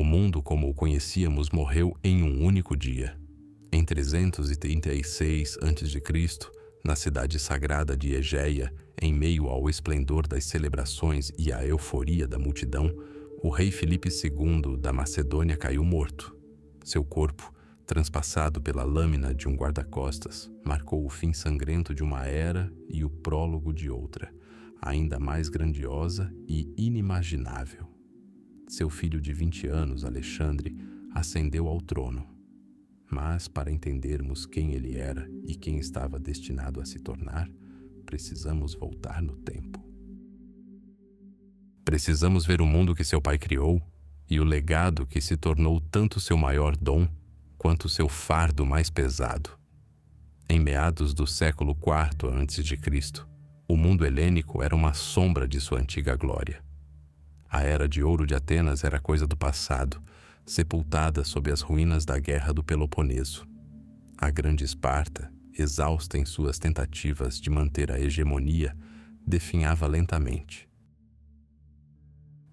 O mundo como o conhecíamos morreu em um único dia. Em 336 a.C., na cidade sagrada de Egeia, em meio ao esplendor das celebrações e à euforia da multidão, o rei Filipe II da Macedônia caiu morto. Seu corpo, transpassado pela lâmina de um guarda-costas, marcou o fim sangrento de uma era e o prólogo de outra, ainda mais grandiosa e inimaginável. Seu filho de 20 anos, Alexandre, ascendeu ao trono. Mas, para entendermos quem ele era e quem estava destinado a se tornar, precisamos voltar no tempo. Precisamos ver o mundo que seu pai criou e o legado que se tornou tanto seu maior dom quanto seu fardo mais pesado. Em meados do século IV a.C., o mundo helênico era uma sombra de sua antiga glória. A Era de Ouro de Atenas era coisa do passado, sepultada sob as ruínas da Guerra do Peloponeso. A grande Esparta, exausta em suas tentativas de manter a hegemonia, definhava lentamente.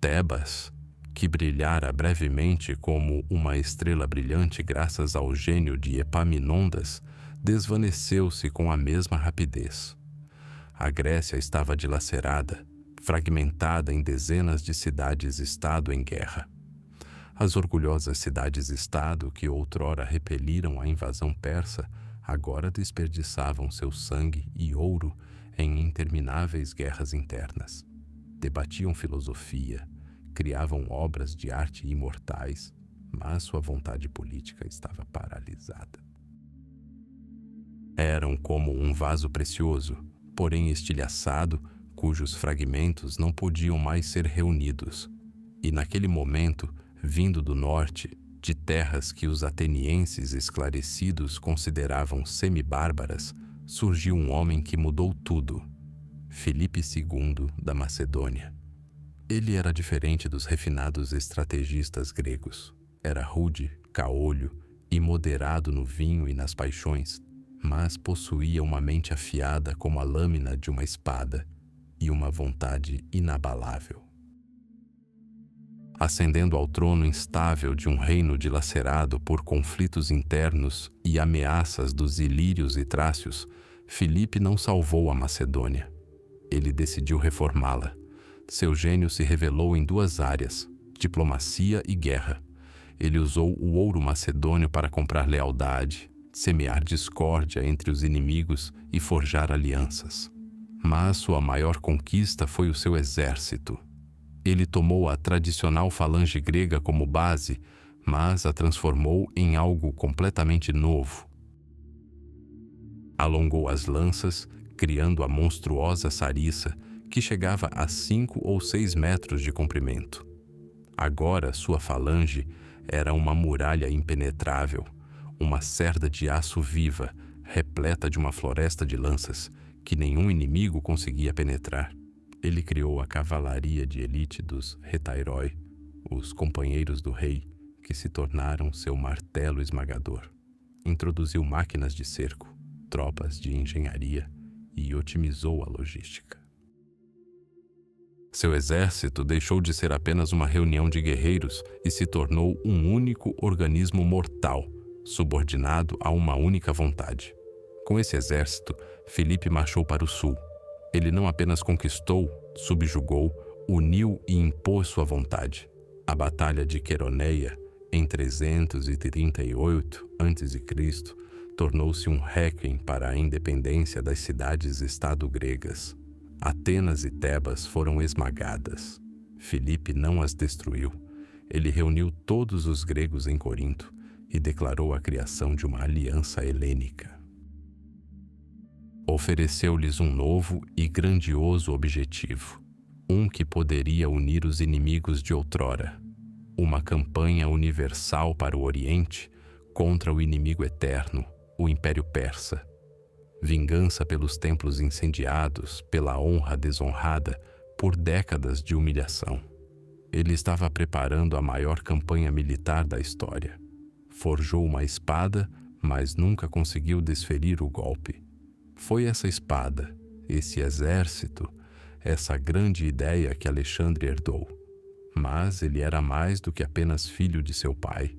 Tebas, que brilhara brevemente como uma estrela brilhante graças ao gênio de Epaminondas, desvaneceu-se com a mesma rapidez. A Grécia estava dilacerada, fragmentada em dezenas de cidades-estado em guerra. As orgulhosas cidades-estado que outrora repeliram a invasão persa, agora desperdiçavam seu sangue e ouro em intermináveis guerras internas. Debatiam filosofia, criavam obras de arte imortais, mas sua vontade política estava paralisada. Eram como um vaso precioso, porém estilhaçado, cujos fragmentos não podiam mais ser reunidos. E naquele momento, vindo do norte, de terras que os atenienses esclarecidos consideravam semibárbaras, surgiu um homem que mudou tudo: Filipe II da Macedônia. Ele era diferente dos refinados estrategistas gregos. Era rude, caolho, imoderado no vinho e nas paixões, mas possuía uma mente afiada como a lâmina de uma espada e uma vontade inabalável. Ascendendo ao trono instável de um reino dilacerado por conflitos internos e ameaças dos ilírios e trácios, Filipe não salvou a Macedônia. Ele decidiu reformá-la. Seu gênio se revelou em duas áreas: diplomacia e guerra. Ele usou o ouro macedônio para comprar lealdade, semear discórdia entre os inimigos e forjar alianças. Mas sua maior conquista foi o seu exército. Ele tomou a tradicional falange grega como base, mas a transformou em algo completamente novo. Alongou as lanças, criando a monstruosa sarissa, que chegava a 5 ou 6 metros de comprimento. Agora sua falange era uma muralha impenetrável, uma cerda de aço viva, repleta de uma floresta de lanças, que nenhum inimigo conseguia penetrar. Ele criou a cavalaria de elite dos Hetairoi, os companheiros do rei, que se tornaram seu martelo esmagador. Introduziu máquinas de cerco, tropas de engenharia e otimizou a logística. Seu exército deixou de ser apenas uma reunião de guerreiros e se tornou um único organismo mortal, subordinado a uma única vontade. Com esse exército, Filipe marchou para o sul. Ele não apenas conquistou, subjugou, uniu e impôs sua vontade. A Batalha de Queroneia, em 338 a.C., tornou-se um réquiem para a independência das cidades-estado gregas. Atenas e Tebas foram esmagadas. Filipe não as destruiu. Ele reuniu todos os gregos em Corinto e declarou a criação de uma aliança helênica. Ofereceu-lhes um novo e grandioso objetivo, um que poderia unir os inimigos de outrora, uma campanha universal para o Oriente contra o inimigo eterno, o Império Persa. Vingança pelos templos incendiados, pela honra desonrada, por décadas de humilhação. Ele estava preparando a maior campanha militar da história. Forjou uma espada, mas nunca conseguiu desferir o golpe. Foi essa espada, esse exército, essa grande ideia que Alexandre herdou. mas ele era mais do que apenas filho de seu pai.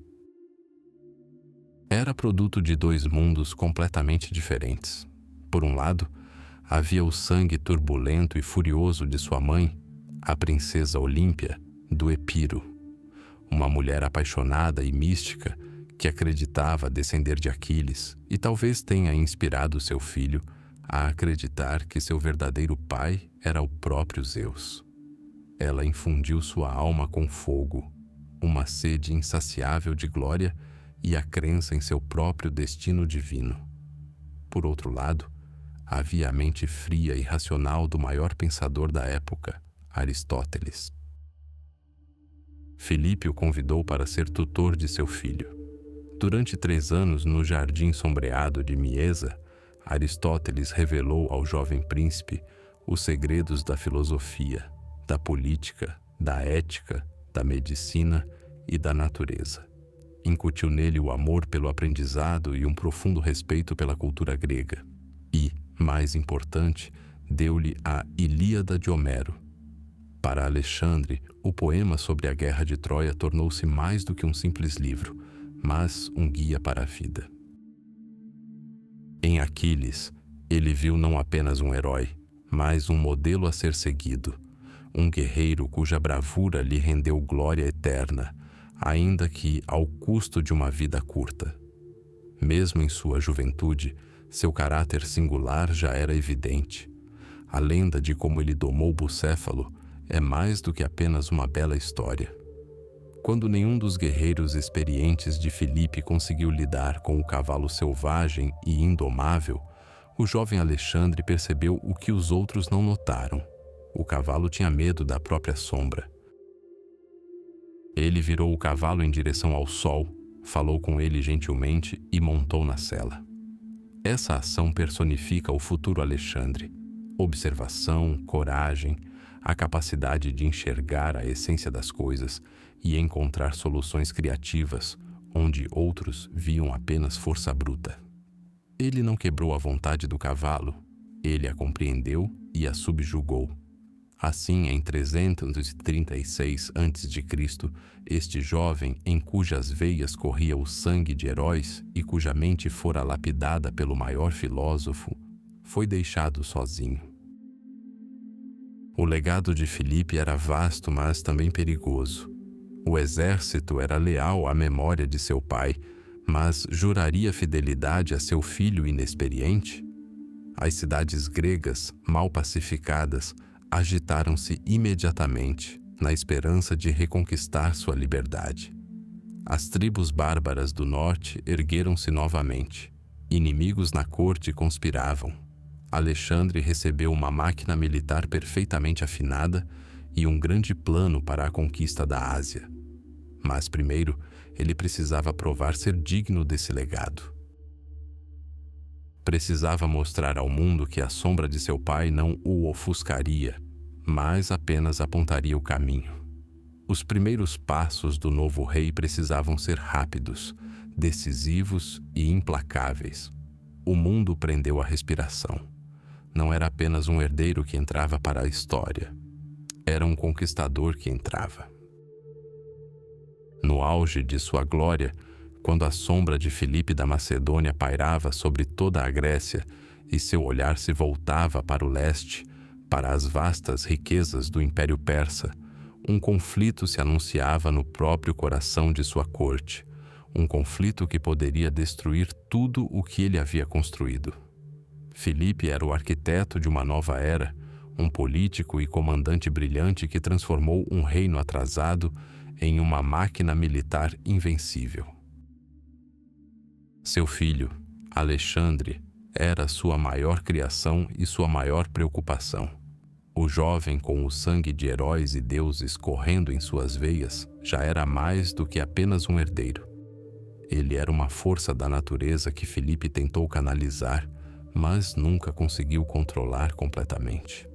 Era produto de dois mundos completamente diferentes. Por um lado, havia o sangue turbulento e furioso de sua mãe, a princesa Olímpia, do Epiro, uma mulher apaixonada e mística que acreditava descender de Aquiles e talvez tenha inspirado seu filho a acreditar que seu verdadeiro pai era o próprio Zeus. Ela infundiu sua alma com fogo, uma sede insaciável de glória e a crença em seu próprio destino divino. Por outro lado, havia a mente fria e racional do maior pensador da época, Aristóteles. Filipe o convidou para ser tutor de seu filho. Durante 3 anos no jardim sombreado de Miesa, Aristóteles revelou ao jovem príncipe os segredos da filosofia, da política, da ética, da medicina e da natureza. Incutiu nele o amor pelo aprendizado e um profundo respeito pela cultura grega. E, mais importante, deu-lhe a Ilíada de Homero. Para Alexandre, o poema sobre a guerra de Troia tornou-se mais do que um simples livro, mas um guia para a vida. Em Aquiles, ele viu não apenas um herói, mas um modelo a ser seguido, um guerreiro cuja bravura lhe rendeu glória eterna, ainda que ao custo de uma vida curta. Mesmo em sua juventude, seu caráter singular já era evidente. A lenda de como ele domou Bucéfalo é mais do que apenas uma bela história. Quando nenhum dos guerreiros experientes de Filipe conseguiu lidar com o cavalo selvagem e indomável, o jovem Alexandre percebeu o que os outros não notaram. O cavalo tinha medo da própria sombra. Ele virou o cavalo em direção ao sol, falou com ele gentilmente e montou na sela. Essa ação personifica o futuro Alexandre. Observação, coragem, a capacidade de enxergar a essência das coisas e encontrar soluções criativas, onde outros viam apenas força bruta. Ele não quebrou a vontade do cavalo, ele a compreendeu e a subjugou. Assim, em 336 a.C., este jovem, em cujas veias corria o sangue de heróis e cuja mente fora lapidada pelo maior filósofo, foi deixado sozinho. O legado de Filipe era vasto, mas também perigoso. O exército era leal à memória de seu pai, mas juraria fidelidade a seu filho inexperiente? As cidades gregas, mal pacificadas, agitaram-se imediatamente, na esperança de reconquistar sua liberdade. As tribos bárbaras do norte ergueram-se novamente. Inimigos na corte conspiravam. Alexandre recebeu uma máquina militar perfeitamente afinada e um grande plano para a conquista da Ásia. Mas primeiro, ele precisava provar ser digno desse legado. Precisava mostrar ao mundo que a sombra de seu pai não o ofuscaria, mas apenas apontaria o caminho. Os primeiros passos do novo rei precisavam ser rápidos, decisivos e implacáveis. O mundo prendeu a respiração. Não era apenas um herdeiro que entrava para a história. Era um conquistador que entrava. No auge de sua glória, quando a sombra de Filipe da Macedônia pairava sobre toda a Grécia e seu olhar se voltava para o leste, para as vastas riquezas do Império Persa, um conflito se anunciava no próprio coração de sua corte, um conflito que poderia destruir tudo o que ele havia construído. Filipe era o arquiteto de uma nova era, um político e comandante brilhante que transformou um reino atrasado em uma máquina militar invencível. Seu filho, Alexandre, era sua maior criação e sua maior preocupação. O jovem, com o sangue de heróis e deuses correndo em suas veias, já era mais do que apenas um herdeiro. Ele era uma força da natureza que Filipe tentou canalizar, mas nunca conseguiu controlar completamente.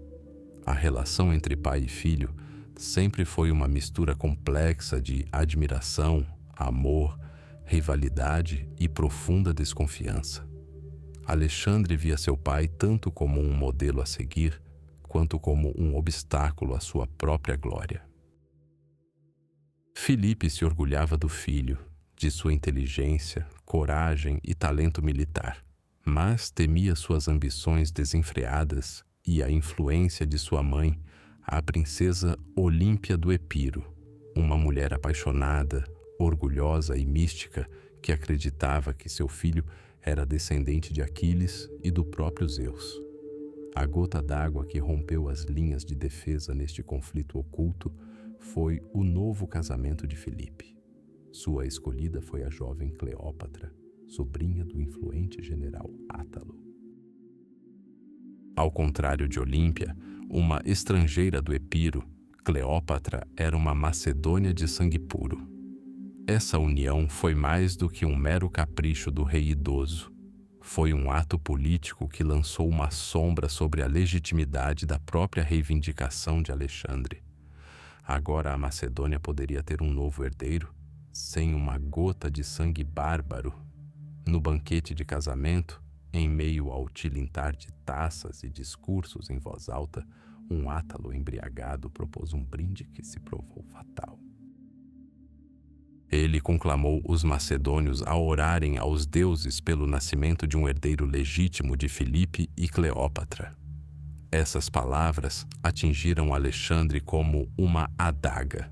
A relação entre pai e filho sempre foi uma mistura complexa de admiração, amor, rivalidade e profunda desconfiança. Alexandre via seu pai tanto como um modelo a seguir, quanto como um obstáculo à sua própria glória. Filipe se orgulhava do filho, de sua inteligência, coragem e talento militar, mas temia suas ambições desenfreadas e a influência de sua mãe, a princesa Olímpia do Epiro, uma mulher apaixonada, orgulhosa e mística que acreditava que seu filho era descendente de Aquiles e do próprio Zeus. A gota d'água que rompeu as linhas de defesa neste conflito oculto foi o novo casamento de Filipe. Sua escolhida foi a jovem Cleópatra, sobrinha do influente general Átalo. Ao contrário de Olímpia, uma estrangeira do Epiro, Cleópatra era uma macedônia de sangue puro. Essa união foi mais do que um mero capricho do rei idoso. Foi um ato político que lançou uma sombra sobre a legitimidade da própria reivindicação de Alexandre. Agora a Macedônia poderia ter um novo herdeiro, sem uma gota de sangue bárbaro. No banquete de casamento, em meio ao tilintar de taças e discursos em voz alta, um Átalo embriagado propôs um brinde que se provou fatal. Ele conclamou os macedônios a orarem aos deuses pelo nascimento de um herdeiro legítimo de Filipe e Cleópatra. Essas palavras atingiram Alexandre como uma adaga.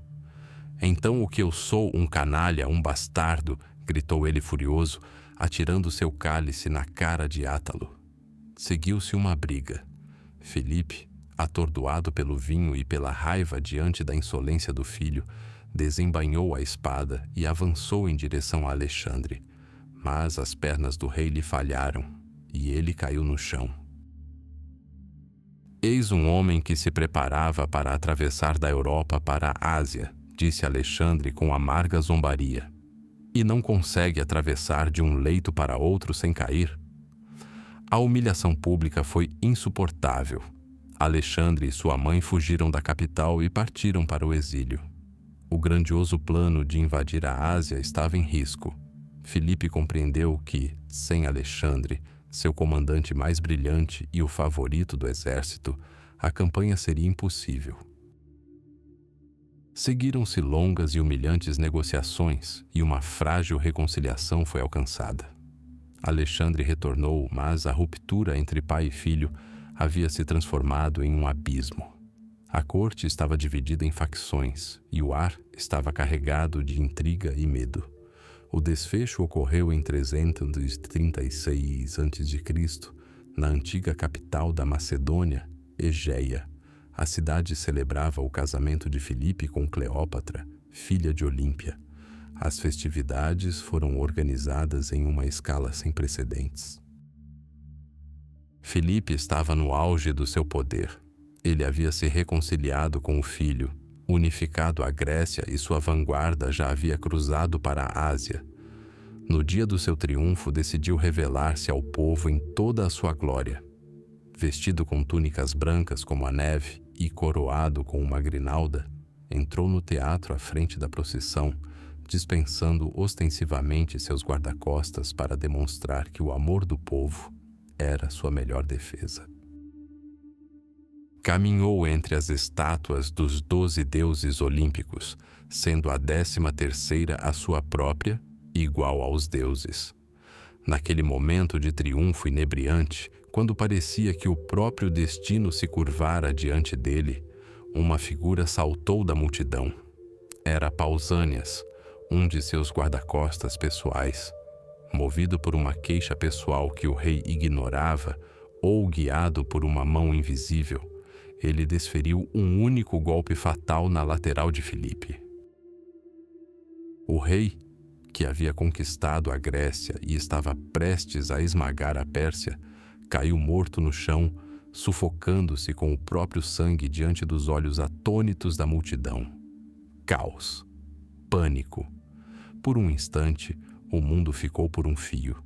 Então o que eu sou, um canalha, um bastardo, gritou ele furioso, atirando seu cálice na cara de Átalo. Seguiu-se uma briga. Filipe, atordoado pelo vinho e pela raiva diante da insolência do filho, desembainhou a espada e avançou em direção a Alexandre, mas as pernas do rei lhe falharam e ele caiu no chão. Eis um homem que se preparava para atravessar da Europa para a Ásia, disse Alexandre com amarga zombaria, e não consegue atravessar de um leito para outro sem cair. A humilhação pública foi insuportável. Alexandre e sua mãe fugiram da capital e partiram para o exílio. O grandioso plano de invadir a Ásia estava em risco. Filipe compreendeu que, sem Alexandre, seu comandante mais brilhante e o favorito do exército, a campanha seria impossível. Seguiram-se longas e humilhantes negociações e uma frágil reconciliação foi alcançada. Alexandre retornou, mas a ruptura entre pai e filho havia se transformado em um abismo. A corte estava dividida em facções e o ar estava carregado de intriga e medo. O desfecho ocorreu em 336 a.C., na antiga capital da Macedônia, Egeia. A cidade celebrava o casamento de Filipe com Cleópatra, filha de Olímpia. As festividades foram organizadas em uma escala sem precedentes. Filipe estava no auge do seu poder. Ele havia se reconciliado com o filho, unificado a Grécia e sua vanguarda já havia cruzado para a Ásia. No dia do seu triunfo, decidiu revelar-se ao povo em toda a sua glória. Vestido com túnicas brancas como a neve e coroado com uma grinalda, entrou no teatro à frente da procissão, dispensando ostensivamente seus guarda-costas para demonstrar que o amor do povo era sua melhor defesa. Caminhou entre as estátuas dos 12 deuses olímpicos, sendo a 13ª a sua própria, igual aos deuses. Naquele momento de triunfo inebriante, quando parecia que o próprio destino se curvara diante dele, uma figura saltou da multidão. Era Pausânias, um de seus guarda-costas pessoais. Movido por uma queixa pessoal que o rei ignorava, ou guiado por uma mão invisível, ele desferiu um único golpe fatal na lateral de Filipe. O rei, que havia conquistado a Grécia e estava prestes a esmagar a Pérsia, caiu morto no chão, sufocando-se com o próprio sangue diante dos olhos atônitos da multidão. Caos. Pânico. Por um instante, o mundo ficou por um fio.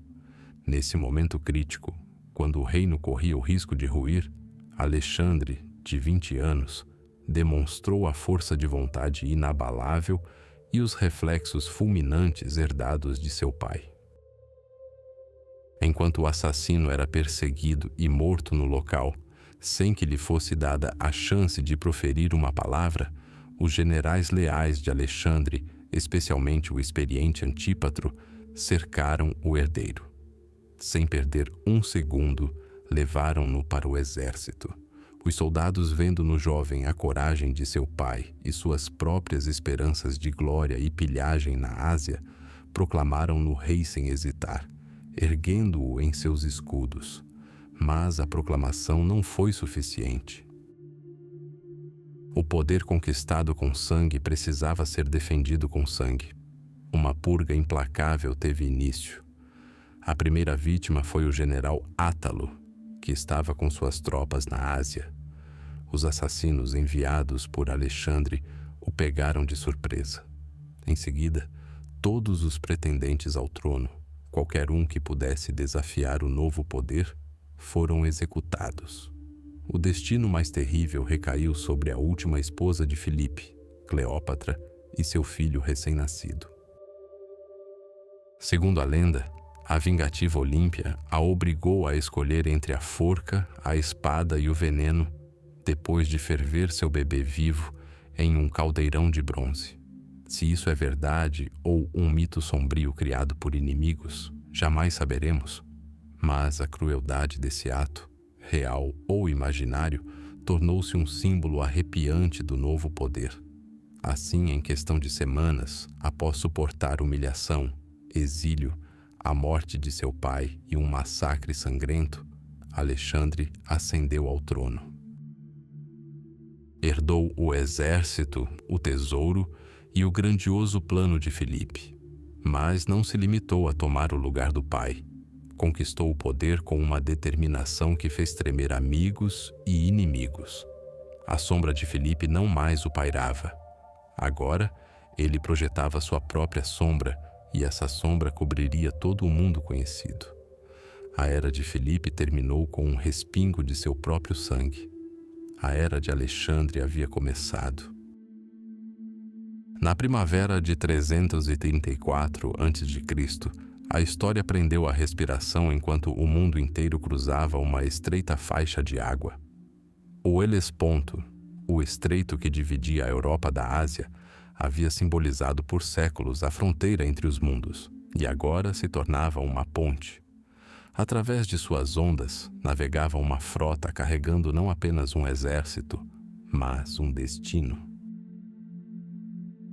Nesse momento crítico, quando o reino corria o risco de ruir, Alexandre, de 20 anos, demonstrou a força de vontade inabalável e os reflexos fulminantes herdados de seu pai. Enquanto o assassino era perseguido e morto no local, sem que lhe fosse dada a chance de proferir uma palavra, os generais leais de Alexandre, especialmente o experiente Antípatro, cercaram o herdeiro. Sem perder um segundo, levaram-no para o exército. Os soldados, vendo no jovem a coragem de seu pai e suas próprias esperanças de glória e pilhagem na Ásia, proclamaram-no rei sem hesitar, erguendo-o em seus escudos. Mas a proclamação não foi suficiente. O poder conquistado com sangue precisava ser defendido com sangue. Uma purga implacável teve início. A primeira vítima foi o general Átalo, que estava com suas tropas na Ásia. Os assassinos enviados por Alexandre o pegaram de surpresa. Em seguida, todos os pretendentes ao trono, qualquer um que pudesse desafiar o novo poder, foram executados. O destino mais terrível recaiu sobre a última esposa de Filipe, Cleópatra, e seu filho recém-nascido. Segundo a lenda, a vingativa Olímpia a obrigou a escolher entre a forca, a espada e o veneno, depois de ferver seu bebê vivo em um caldeirão de bronze. Se isso é verdade ou um mito sombrio criado por inimigos, jamais saberemos. Mas a crueldade desse ato, real ou imaginário, tornou-se um símbolo arrepiante do novo poder. Assim, em questão de semanas, após suportar humilhação, exílio, a morte de seu pai e um massacre sangrento, Alexandre ascendeu ao trono. Herdou o exército, o tesouro e o grandioso plano de Filipe, mas não se limitou a tomar o lugar do pai. Conquistou o poder com uma determinação que fez tremer amigos e inimigos. A sombra de Filipe não mais o pairava. Agora, ele projetava sua própria sombra, e essa sombra cobriria todo o mundo conhecido. A era de Filipe terminou com um respingo de seu próprio sangue. A era de Alexandre havia começado. Na primavera de 334 a.C., a história prendeu a respiração enquanto o mundo inteiro cruzava uma estreita faixa de água. O Helesponto, o estreito que dividia a Europa da Ásia, havia simbolizado por séculos a fronteira entre os mundos, e agora se tornava uma ponte. Através de suas ondas, navegava uma frota carregando não apenas um exército, mas um destino.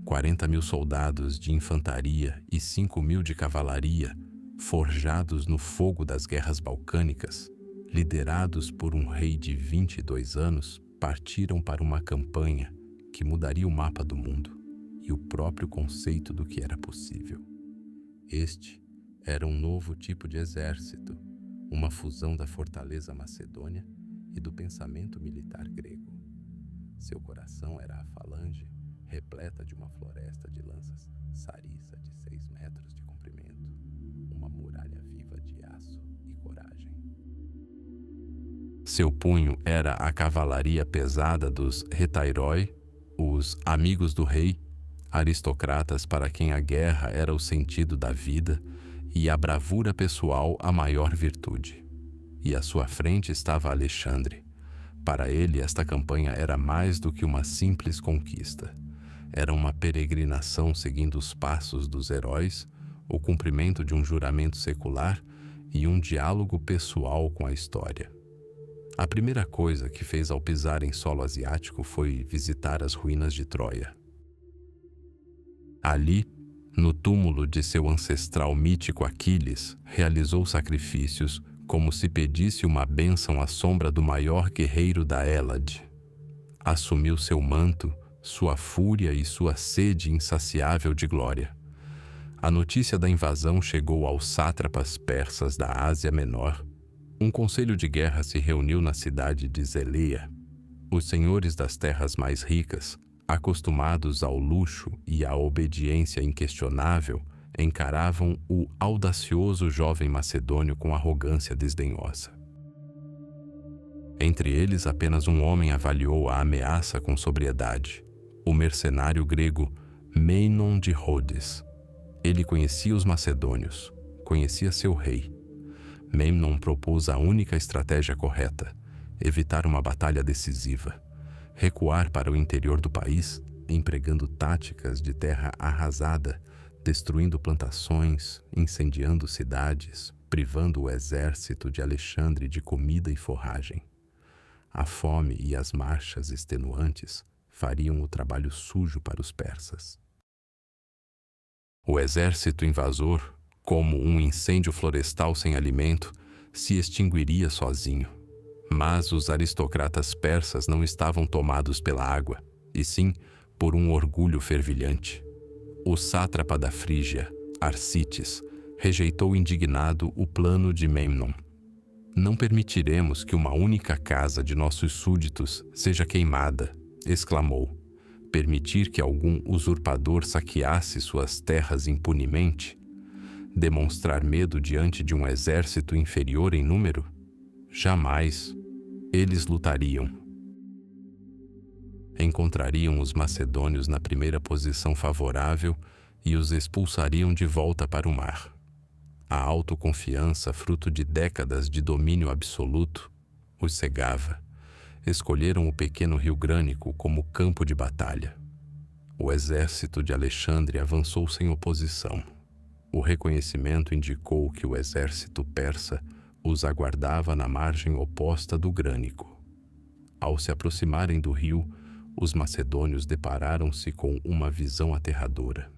40.000 soldados de infantaria e 5.000 de cavalaria, forjados no fogo das guerras balcânicas, liderados por um rei de 22 anos, partiram para uma campanha que mudaria o mapa do mundo e o próprio conceito do que era possível. Este era um novo tipo de exército, uma fusão da fortaleza macedônia e do pensamento militar grego. Seu coração era a falange, repleta de uma floresta de lanças sarissa de 6 metros de comprimento, uma muralha viva de aço e coragem. Seu punho era a cavalaria pesada dos retairoi, os amigos do rei, aristocratas para quem a guerra era o sentido da vida e a bravura pessoal a maior virtude. E à sua frente estava Alexandre. Para ele, esta campanha era mais do que uma simples conquista. Era uma peregrinação seguindo os passos dos heróis, o cumprimento de um juramento secular e um diálogo pessoal com a história. A primeira coisa que fez ao pisar em solo asiático foi visitar as ruínas de Troia. Ali, no túmulo de seu ancestral mítico Aquiles, realizou sacrifícios como se pedisse uma bênção à sombra do maior guerreiro da Hélade. Assumiu seu manto, sua fúria e sua sede insaciável de glória. A notícia da invasão chegou aos sátrapas persas da Ásia Menor. Um conselho de guerra se reuniu na cidade de Zeleia. Os senhores das terras mais ricas, acostumados ao luxo e à obediência inquestionável, encaravam o audacioso jovem macedônio com arrogância desdenhosa. Entre eles, apenas um homem avaliou a ameaça com sobriedade: o mercenário grego Meinon de Rhodes. Ele conhecia os macedônios, conhecia seu rei. Memnon propôs a única estratégia correta: evitar uma batalha decisiva, recuar para o interior do país empregando táticas de terra arrasada, destruindo plantações, incendiando cidades, privando o exército de Alexandre de comida e forragem. A fome e as marchas extenuantes fariam o trabalho sujo para os persas. O exército invasor, como um incêndio florestal sem alimento, se extinguiria sozinho. Mas os aristocratas persas não estavam tomados pela água, e sim por um orgulho fervilhante. O sátrapa da Frígia, Arcites, rejeitou indignado o plano de Memnon. Não permitiremos que uma única casa de nossos súditos seja queimada, exclamou. Permitir que algum usurpador saqueasse suas terras impunemente? Demonstrar medo diante de um exército inferior em número? Jamais. Eles lutariam. Encontrariam os macedônios na primeira posição favorável e os expulsariam de volta para o mar. A autoconfiança, fruto de décadas de domínio absoluto, os cegava. Escolheram o pequeno rio Grânico como campo de batalha. O exército de Alexandre avançou sem oposição. O reconhecimento indicou que o exército persa os aguardava na margem oposta do Grânico. Ao se aproximarem do rio, os macedônios depararam-se com uma visão aterradora.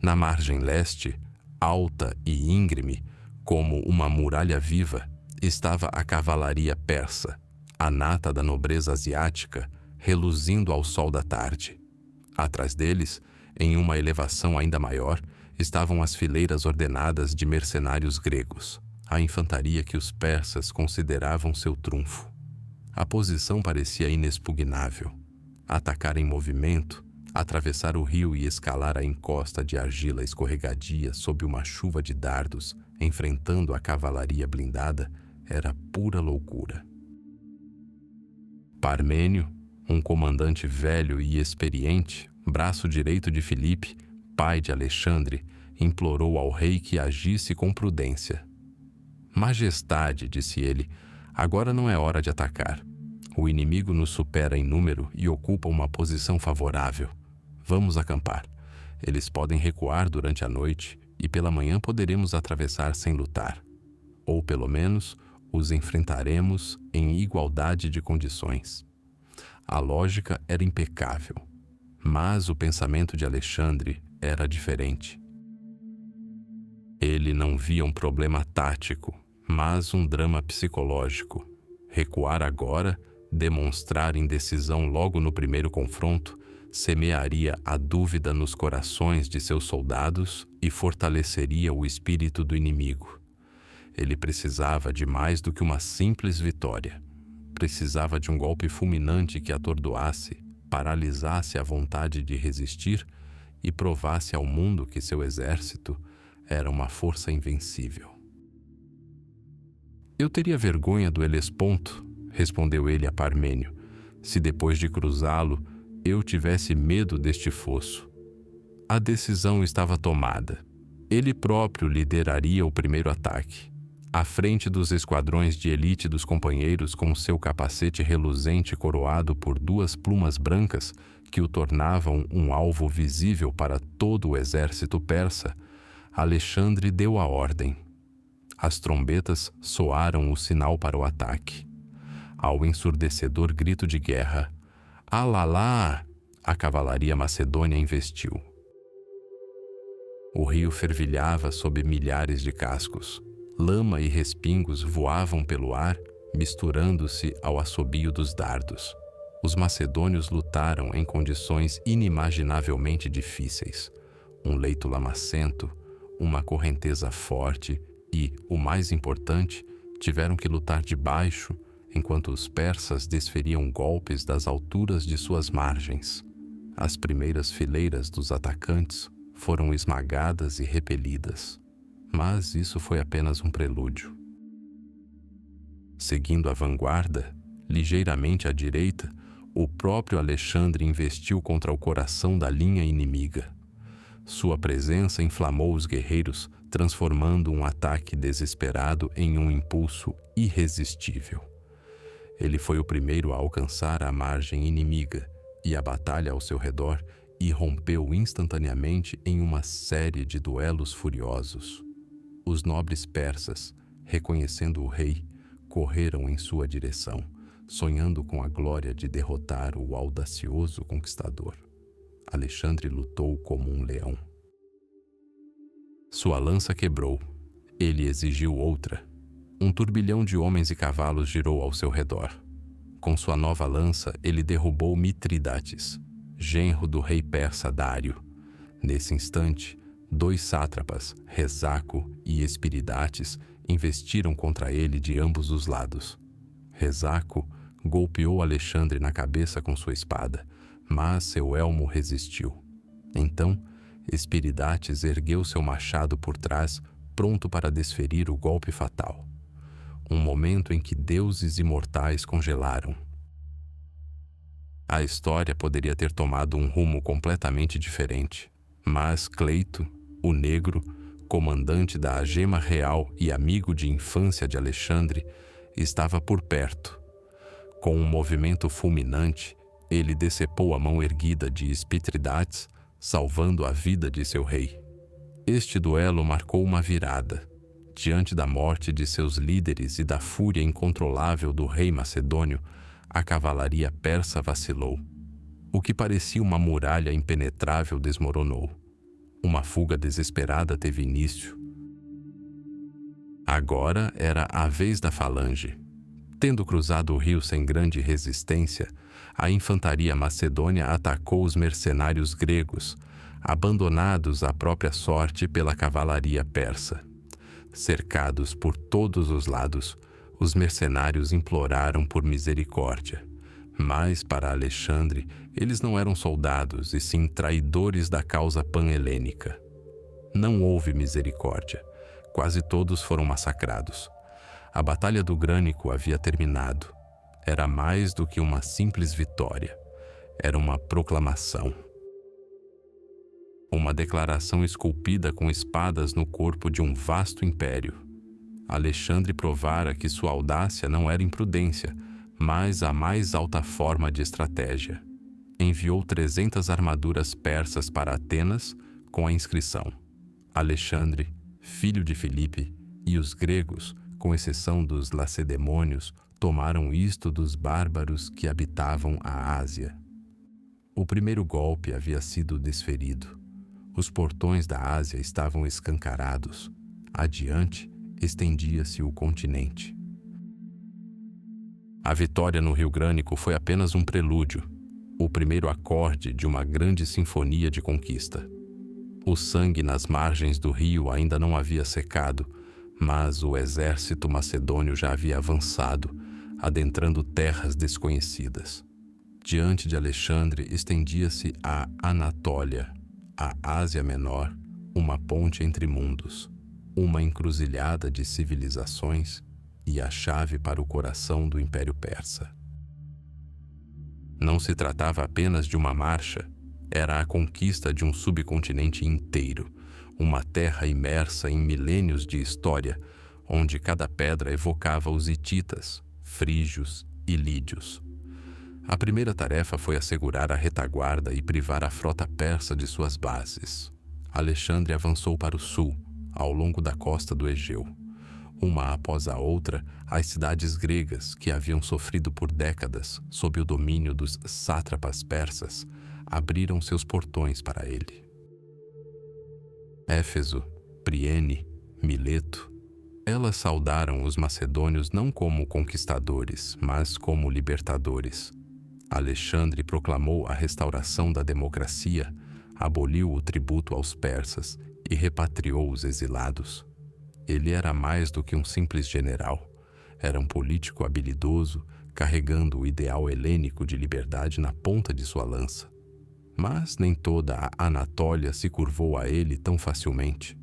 Na margem leste, alta e íngreme, como uma muralha viva, estava a cavalaria persa, a nata da nobreza asiática, reluzindo ao sol da tarde. Atrás deles, em uma elevação ainda maior, estavam as fileiras ordenadas de mercenários gregos, a infantaria que os persas consideravam seu trunfo. A posição parecia inexpugnável. Atacar em movimento, atravessar o rio e escalar a encosta de argila escorregadia sob uma chuva de dardos, enfrentando a cavalaria blindada, era pura loucura. Parmênio, um comandante velho e experiente, braço direito de Filipe, pai de Alexandre, implorou ao rei que agisse com prudência. Majestade, disse ele, agora não é hora de atacar. O inimigo nos supera em número e ocupa uma posição favorável. Vamos acampar. Eles podem recuar durante a noite e pela manhã poderemos atravessar sem lutar. Ou, pelo menos, os enfrentaremos em igualdade de condições. A lógica era impecável, mas o pensamento de Alexandre era diferente. Ele não via um problema tático, mas um drama psicológico. Recuar agora, demonstrar indecisão logo no primeiro confronto, semearia a dúvida nos corações de seus soldados e fortaleceria o espírito do inimigo. Ele precisava de mais do que uma simples vitória. Precisava de um golpe fulminante que atordoasse, paralisasse a vontade de resistir e provasse ao mundo que seu exército era uma força invencível. Eu teria vergonha do Helesponto, respondeu ele a Parmênio, se depois de cruzá-lo eu tivesse medo deste fosso. A decisão estava tomada. Ele próprio lideraria o primeiro ataque. À frente dos esquadrões de elite dos companheiros com seu capacete reluzente coroado por duas plumas brancas que o tornavam um alvo visível para todo o exército persa, Alexandre deu a ordem. As trombetas soaram o sinal para o ataque. Ao ensurdecedor grito de guerra, "Alalá!", a cavalaria macedônia investiu. O rio fervilhava sob milhares de cascos. Lama e respingos voavam pelo ar, misturando-se ao assobio dos dardos. Os macedônios lutaram em condições inimaginavelmente difíceis. Um leito lamacento, uma correnteza forte e, o mais importante, tiveram que lutar debaixo, enquanto os persas desferiam golpes das alturas de suas margens. As primeiras fileiras dos atacantes foram esmagadas e repelidas. Mas isso foi apenas um prelúdio. Seguindo a vanguarda, ligeiramente à direita, o próprio Alexandre investiu contra o coração da linha inimiga. Sua presença inflamou os guerreiros, transformando um ataque desesperado em um impulso irresistível. Ele foi o primeiro a alcançar a margem inimiga e a batalha ao seu redor irrompeu instantaneamente em uma série de duelos furiosos. Os nobres persas, reconhecendo o rei, correram em sua direção, sonhando com a glória de derrotar o audacioso conquistador. Alexandre lutou como um leão. Sua lança quebrou. Ele exigiu outra. Um turbilhão de homens e cavalos girou ao seu redor. Com sua nova lança, ele derrubou Mitridates, genro do rei persa Dário. Nesse instante, 2 sátrapas, Resaco e Espiridates, investiram contra ele de ambos os lados. Resaco golpeou Alexandre na cabeça com sua espada, mas seu elmo resistiu. Então, Espiridates ergueu seu machado por trás, pronto para desferir o golpe fatal. Um momento em que deuses imortais congelaram. A história poderia ter tomado um rumo completamente diferente, mas Cleito, o negro, comandante da Agema Real e amigo de infância de Alexandre, estava por perto. Com um movimento fulminante, ele decepou a mão erguida de Espitridates, salvando a vida de seu rei. Este duelo marcou uma virada. Diante da morte de seus líderes e da fúria incontrolável do rei macedônio, a cavalaria persa vacilou. O que parecia uma muralha impenetrável desmoronou. Uma fuga desesperada teve início. Agora era a vez da falange. Tendo cruzado o rio sem grande resistência, a infantaria macedônia atacou os mercenários gregos, abandonados à própria sorte pela cavalaria persa. Cercados por todos os lados, os mercenários imploraram por misericórdia. Mas, para Alexandre, eles não eram soldados, e sim traidores da causa pan-helênica. Não houve misericórdia. Quase todos foram massacrados. A Batalha do Grânico havia terminado. Era mais do que uma simples vitória. Era uma proclamação. Uma declaração esculpida com espadas no corpo de um vasto império. Alexandre provara que sua audácia não era imprudência, mas a mais alta forma de estratégia. Enviou 300 armaduras persas para Atenas com a inscrição: Alexandre, filho de Filipe, e os gregos, com exceção dos lacedemônios, tomaram isto dos bárbaros que habitavam a Ásia. O primeiro golpe havia sido desferido. Os portões da Ásia estavam escancarados. Adiante, estendia-se o continente. A vitória no Rio Grânico foi apenas um prelúdio, o primeiro acorde de uma grande sinfonia de conquista. O sangue nas margens do rio ainda não havia secado, mas o exército macedônio já havia avançado, adentrando terras desconhecidas. Diante de Alexandre estendia-se a Anatólia, a Ásia Menor, uma ponte entre mundos, uma encruzilhada de civilizações e a chave para o coração do Império Persa. Não se tratava apenas de uma marcha, era a conquista de um subcontinente inteiro, uma terra imersa em milênios de história, onde cada pedra evocava os hititas, frígios e lídios. A primeira tarefa foi assegurar a retaguarda e privar a frota persa de suas bases. Alexandre avançou para o sul, ao longo da costa do Egeu. Uma após a outra, as cidades gregas, que haviam sofrido por décadas sob o domínio dos sátrapas persas, abriram seus portões para ele. Éfeso, Priene, Mileto, elas saudaram os macedônios não como conquistadores, mas como libertadores. Alexandre proclamou a restauração da democracia, aboliu o tributo aos persas e repatriou os exilados. Ele era mais do que um simples general. Era um político habilidoso, carregando o ideal helênico de liberdade na ponta de sua lança. Mas nem toda a Anatólia se curvou a ele tão facilmente.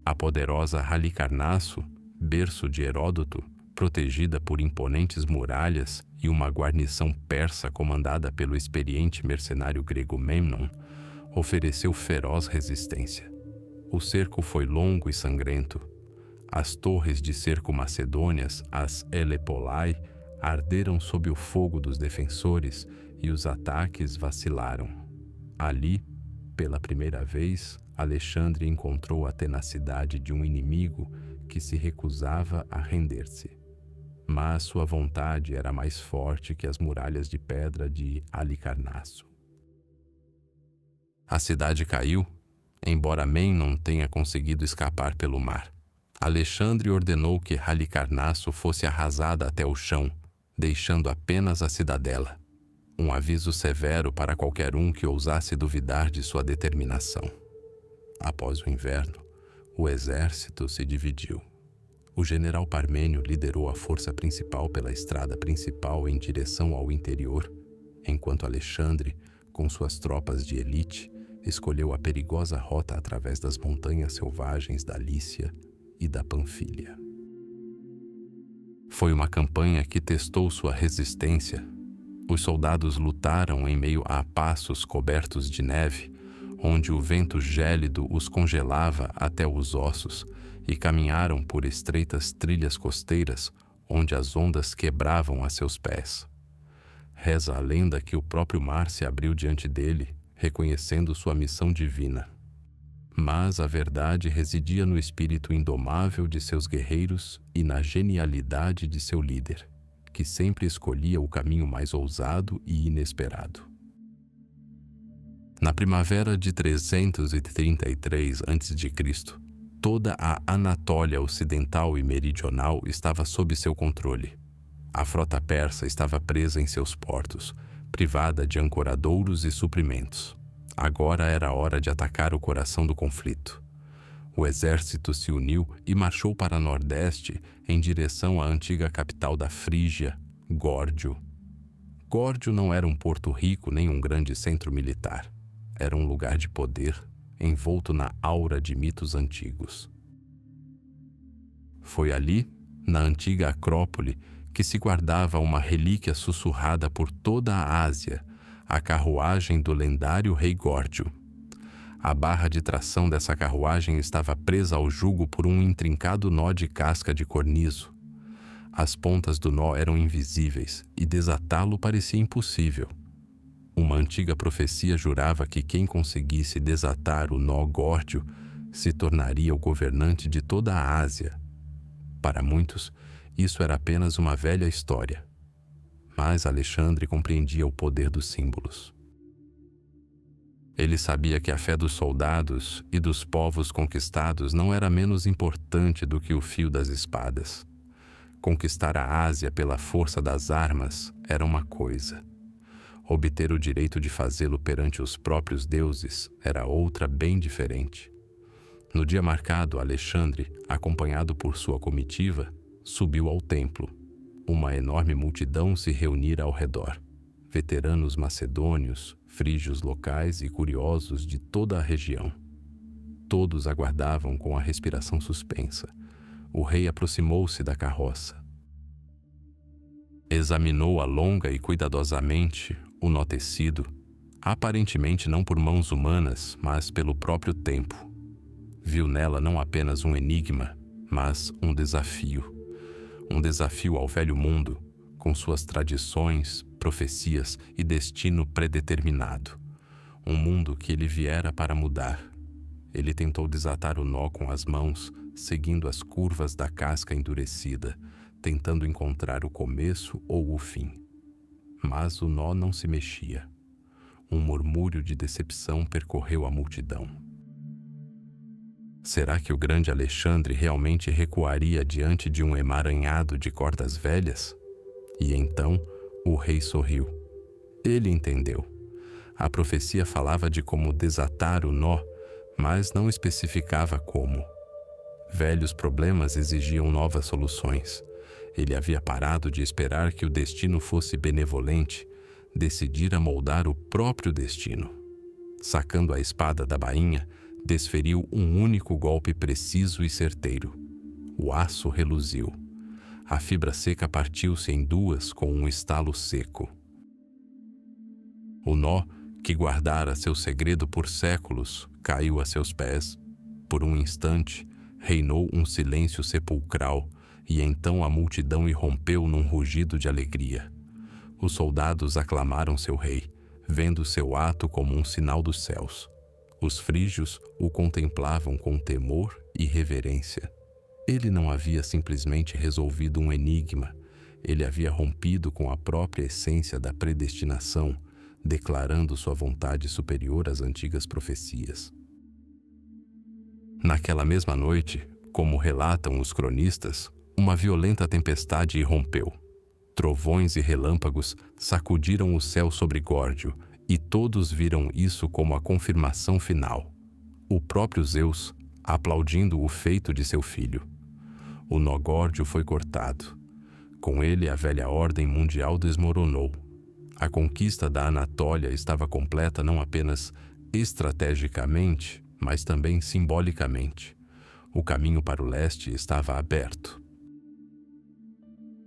A poderosa Halicarnasso, berço de Heródoto, protegida por imponentes muralhas e uma guarnição persa comandada pelo experiente mercenário grego Memnon, ofereceu feroz resistência. O cerco foi longo e sangrento. As torres de cerco macedônias, as Elepolai, arderam sob o fogo dos defensores e os ataques vacilaram. Ali, pela primeira vez, Alexandre encontrou a tenacidade de um inimigo que se recusava a render-se. Mas sua vontade era mais forte que as muralhas de pedra de Halicarnasso. A cidade caiu, embora Memnon tenha conseguido escapar pelo mar. Alexandre ordenou que Halicarnasso fosse arrasada até o chão, deixando apenas a cidadela. Um aviso severo para qualquer um que ousasse duvidar de sua determinação. Após o inverno, o exército se dividiu. O general Parmênio liderou a força principal pela estrada principal em direção ao interior, enquanto Alexandre, com suas tropas de elite, escolheu a perigosa rota através das montanhas selvagens da Lícia e da Panfilha. Foi uma campanha que testou sua resistência. Os soldados lutaram em meio a passos cobertos de neve, onde o vento gélido os congelava até os ossos, e caminharam por estreitas trilhas costeiras, onde as ondas quebravam a seus pés. Reza a lenda que o próprio mar se abriu diante dele, reconhecendo sua missão divina. Mas a verdade residia no espírito indomável de seus guerreiros e na genialidade de seu líder, que sempre escolhia o caminho mais ousado e inesperado. Na primavera de 333 a.C., toda a Anatólia ocidental e meridional estava sob seu controle. A frota persa estava presa em seus portos, privada de ancoradouros e suprimentos. Agora era a hora de atacar o coração do conflito. O exército se uniu e marchou para nordeste em direção à antiga capital da Frígia, Górdio. Górdio não era um porto rico nem um grande centro militar. Era um lugar de poder, envolto na aura de mitos antigos. Foi ali, na antiga Acrópole, que se guardava uma relíquia sussurrada por toda a Ásia, a carruagem do lendário rei Górdio. A barra de tração dessa carruagem estava presa ao jugo por um intrincado nó de casca de cornizo. As pontas do nó eram invisíveis e desatá-lo parecia impossível. Uma antiga profecia jurava que quem conseguisse desatar o nó Górdio se tornaria o governante de toda a Ásia. Para muitos, isso era apenas uma velha história. Mas Alexandre compreendia o poder dos símbolos. Ele sabia que a fé dos soldados e dos povos conquistados não era menos importante do que o fio das espadas. Conquistar a Ásia pela força das armas era uma coisa. Obter o direito de fazê-lo perante os próprios deuses era outra bem diferente. No dia marcado, Alexandre, acompanhado por sua comitiva, subiu ao templo. Uma enorme multidão se reunira ao redor. Veteranos macedônios, frígios locais e curiosos de toda a região. Todos aguardavam com a respiração suspensa. O rei aproximou-se da carroça. Examinou-a longa e cuidadosamente, o nó tecido, aparentemente não por mãos humanas, mas pelo próprio tempo. Viu nela não apenas um enigma, mas um desafio. Um desafio ao velho mundo, com suas tradições, profecias e destino predeterminado. Um mundo que ele viera para mudar. Ele tentou desatar o nó com as mãos, seguindo as curvas da casca endurecida, tentando encontrar o começo ou o fim. Mas o nó não se mexia. Um murmúrio de decepção percorreu a multidão. Será que o grande Alexandre realmente recuaria diante de um emaranhado de cordas velhas? E então o rei sorriu. Ele entendeu. A profecia falava de como desatar o nó, mas não especificava como. Velhos problemas exigiam novas soluções. Ele havia parado de esperar que o destino fosse benevolente, decidira moldar o próprio destino. Sacando a espada da bainha, desferiu um único golpe preciso e certeiro. O aço reluziu. A fibra seca partiu-se em duas com um estalo seco. O nó, que guardara seu segredo por séculos, caiu a seus pés. Por um instante, reinou um silêncio sepulcral, e então a multidão irrompeu num rugido de alegria. os soldados aclamaram seu rei, vendo seu ato como um sinal dos céus. Os frígios o contemplavam com temor e reverência. Ele não havia simplesmente resolvido um enigma, ele havia rompido com a própria essência da predestinação, declarando sua vontade superior às antigas profecias. Naquela mesma noite, como relatam os cronistas, uma violenta tempestade irrompeu. Trovões e relâmpagos sacudiram o céu sobre Górdio, e todos viram isso como a confirmação final. O próprio Zeus, aplaudindo o feito de seu filho. O nó górdio foi cortado. Com ele, a velha ordem mundial desmoronou. A conquista da Anatólia estava completa não apenas estrategicamente, mas também simbolicamente. O caminho para o leste estava aberto.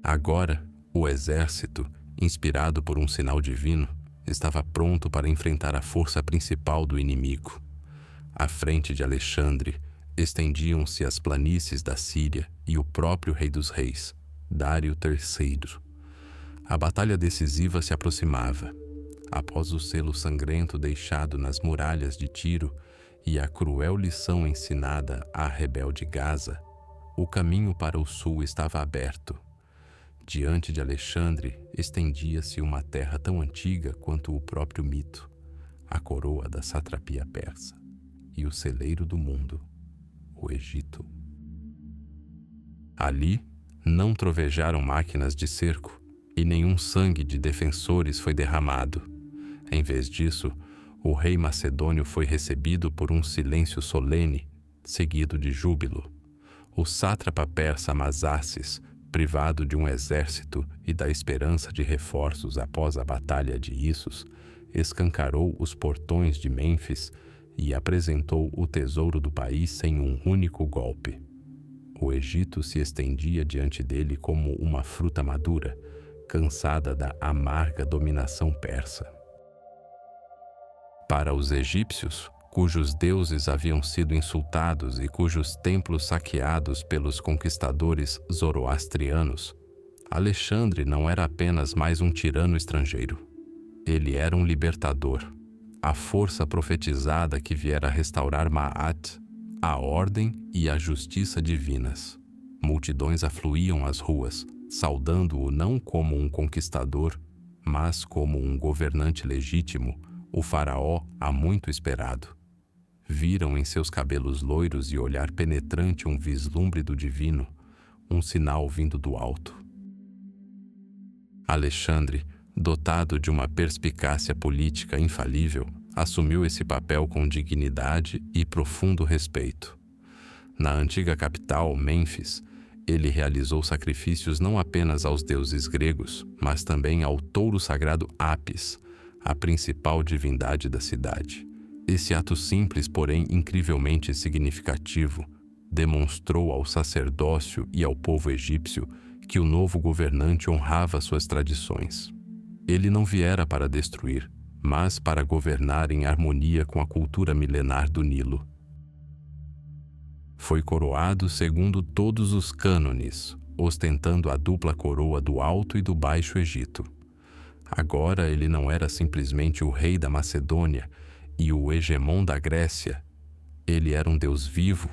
Agora, o exército, inspirado por um sinal divino, estava pronto para enfrentar a força principal do inimigo. À frente de Alexandre, estendiam-se as planícies da Síria e o próprio rei dos reis, Dário III. A batalha decisiva se aproximava. Após o selo sangrento deixado nas muralhas de Tiro e a cruel lição ensinada à rebelde Gaza, o caminho para o sul estava aberto. Diante de Alexandre estendia-se uma terra tão antiga quanto o próprio mito, a coroa da satrapia persa e o celeiro do mundo, o Egito. Ali não trovejaram máquinas de cerco e nenhum sangue de defensores foi derramado. Em vez disso, o rei macedônio foi recebido por um silêncio solene, seguido de júbilo. O sátrapa persa Amazáces, privado de um exército e da esperança de reforços após a batalha de Issos, escancarou os portões de Mênfis e apresentou o tesouro do país sem um único golpe. O Egito se estendia diante dele como uma fruta madura, cansada da amarga dominação persa. Para os egípcios, cujos deuses haviam sido insultados e cujos templos saqueados pelos conquistadores zoroastrianos, Alexandre não era apenas mais um tirano estrangeiro. Ele era um libertador, a força profetizada que viera restaurar Ma'at, a ordem e a justiça divinas. Multidões afluíam às ruas, saudando-o não como um conquistador, mas como um governante legítimo, o faraó há muito esperado. Viram em seus cabelos loiros e olhar penetrante um vislumbre do divino, um sinal vindo do alto. Alexandre, dotado de uma perspicácia política infalível, assumiu esse papel com dignidade e profundo respeito. Na antiga capital, Mênfis, ele realizou sacrifícios não apenas aos deuses gregos, mas também ao touro sagrado Apis, a principal divindade da cidade. Esse ato simples, porém incrivelmente significativo, demonstrou ao sacerdócio e ao povo egípcio que o novo governante honrava suas tradições. Ele não viera para destruir, mas para governar em harmonia com a cultura milenar do Nilo. Foi coroado segundo todos os cânones, ostentando a dupla coroa do Alto e do Baixo Egito. Agora ele não era simplesmente o rei da Macedônia e o hegemon da Grécia. Ele era um deus vivo,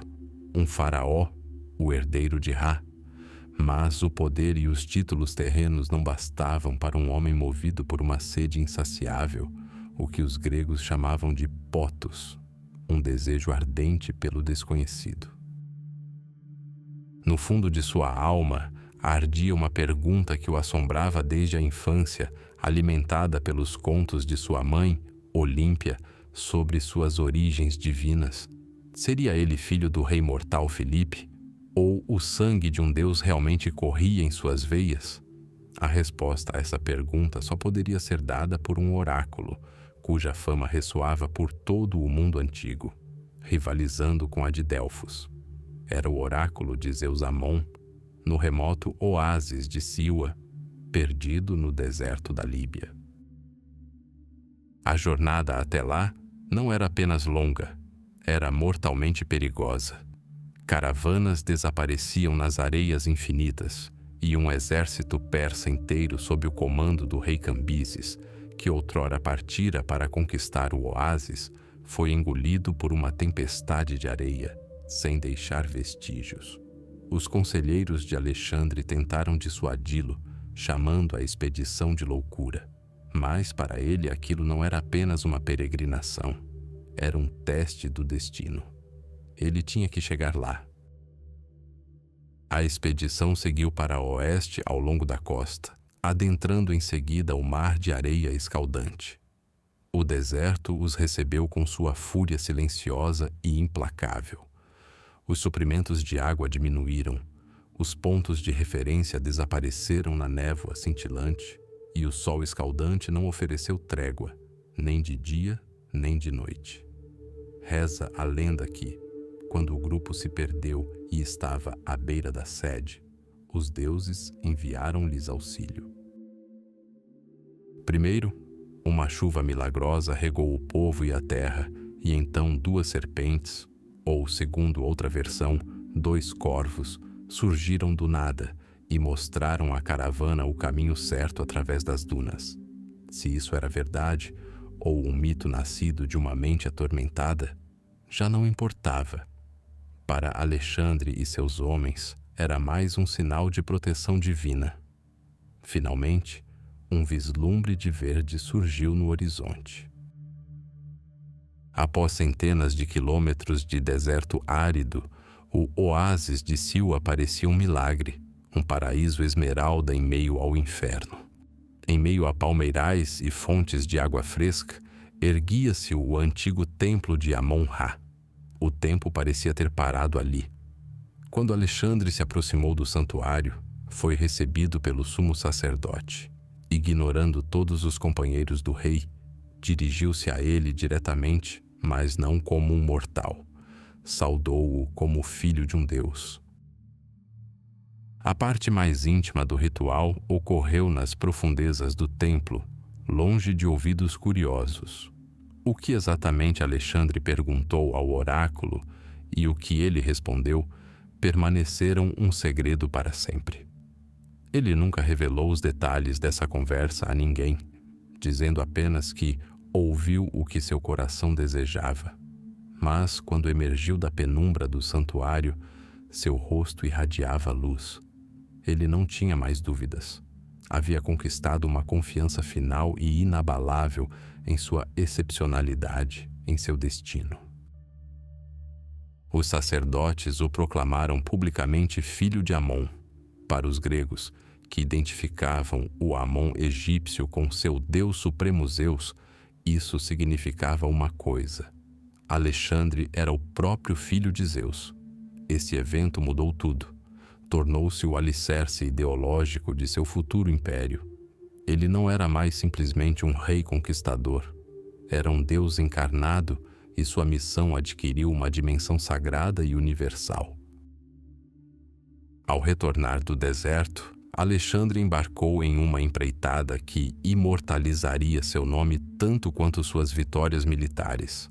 um faraó, o herdeiro de Ra. Mas o poder e os títulos terrenos não bastavam para um homem movido por uma sede insaciável, o que os gregos chamavam de potos, um desejo ardente pelo desconhecido. No fundo de sua alma, ardia uma pergunta que o assombrava desde a infância, alimentada pelos contos de sua mãe, Olímpia, sobre suas origens divinas. Seria ele filho do rei mortal Filipe? Ou o sangue de um deus realmente corria em suas veias? A resposta a essa pergunta só poderia ser dada por um oráculo, cuja fama ressoava por todo o mundo antigo, rivalizando com a de Delfos. Era o oráculo de Zeus Amon, no remoto oásis de Siwa, perdido no deserto da Líbia. A jornada até lá não era apenas longa, era mortalmente perigosa. Caravanas desapareciam nas areias infinitas, e um exército persa inteiro sob o comando do rei Cambises, que outrora partira para conquistar o oásis, foi engolido por uma tempestade de areia, sem deixar vestígios. Os conselheiros de Alexandre tentaram dissuadi-lo, chamando a expedição de loucura. Mas para ele aquilo não era apenas uma peregrinação, era um teste do destino. Ele tinha que chegar lá. A expedição seguiu para o oeste ao longo da costa, adentrando em seguida o mar de areia escaldante. O deserto os recebeu com sua fúria silenciosa e implacável. Os suprimentos de água diminuíram, os pontos de referência desapareceram na névoa cintilante e o sol escaldante não ofereceu trégua, nem de dia, nem de noite. Reza a lenda que, quando o grupo se perdeu e estava à beira da sede, os deuses enviaram-lhes auxílio. Primeiro, uma chuva milagrosa regou o povo e a terra, e então 2 serpentes, ou, segundo outra versão, 2 corvos, surgiram do nada e mostraram à caravana o caminho certo através das dunas. Se isso era verdade, ou um mito nascido de uma mente atormentada, já não importava. Para Alexandre e seus homens, era mais um sinal de proteção divina. Finalmente, um vislumbre de verde surgiu no horizonte. Após centenas de quilômetros de deserto árido, o oásis de Siwa parecia um milagre, um paraíso esmeralda em meio ao inferno. Em meio a palmeirais e fontes de água fresca, erguia-se o antigo templo de Amon-Ra. O tempo parecia ter parado ali. Quando Alexandre se aproximou do santuário, foi recebido pelo sumo sacerdote. Ignorando todos os companheiros do rei, dirigiu-se a ele diretamente, mas não como um mortal. Saudou-o como filho de um deus. A parte mais íntima do ritual ocorreu nas profundezas do templo, longe de ouvidos curiosos. O que exatamente Alexandre perguntou ao oráculo e o que ele respondeu permaneceram um segredo para sempre. Ele nunca revelou os detalhes dessa conversa a ninguém, dizendo apenas que ouviu o que seu coração desejava. Mas, quando emergiu da penumbra do santuário, seu rosto irradiava luz. Ele não tinha mais dúvidas. Havia conquistado uma confiança final e inabalável em sua excepcionalidade, em seu destino. Os sacerdotes o proclamaram publicamente filho de Amon. Para os gregos, que identificavam o Amon egípcio com seu deus supremo Zeus, isso significava uma coisa: Alexandre era o próprio filho de Zeus. Esse evento mudou tudo. Tornou-se o alicerce ideológico de seu futuro império. Ele não era mais simplesmente um rei conquistador. Era um deus encarnado e sua missão adquiriu uma dimensão sagrada e universal. Ao retornar do deserto, Alexandre embarcou em uma empreitada que imortalizaria seu nome tanto quanto suas vitórias militares.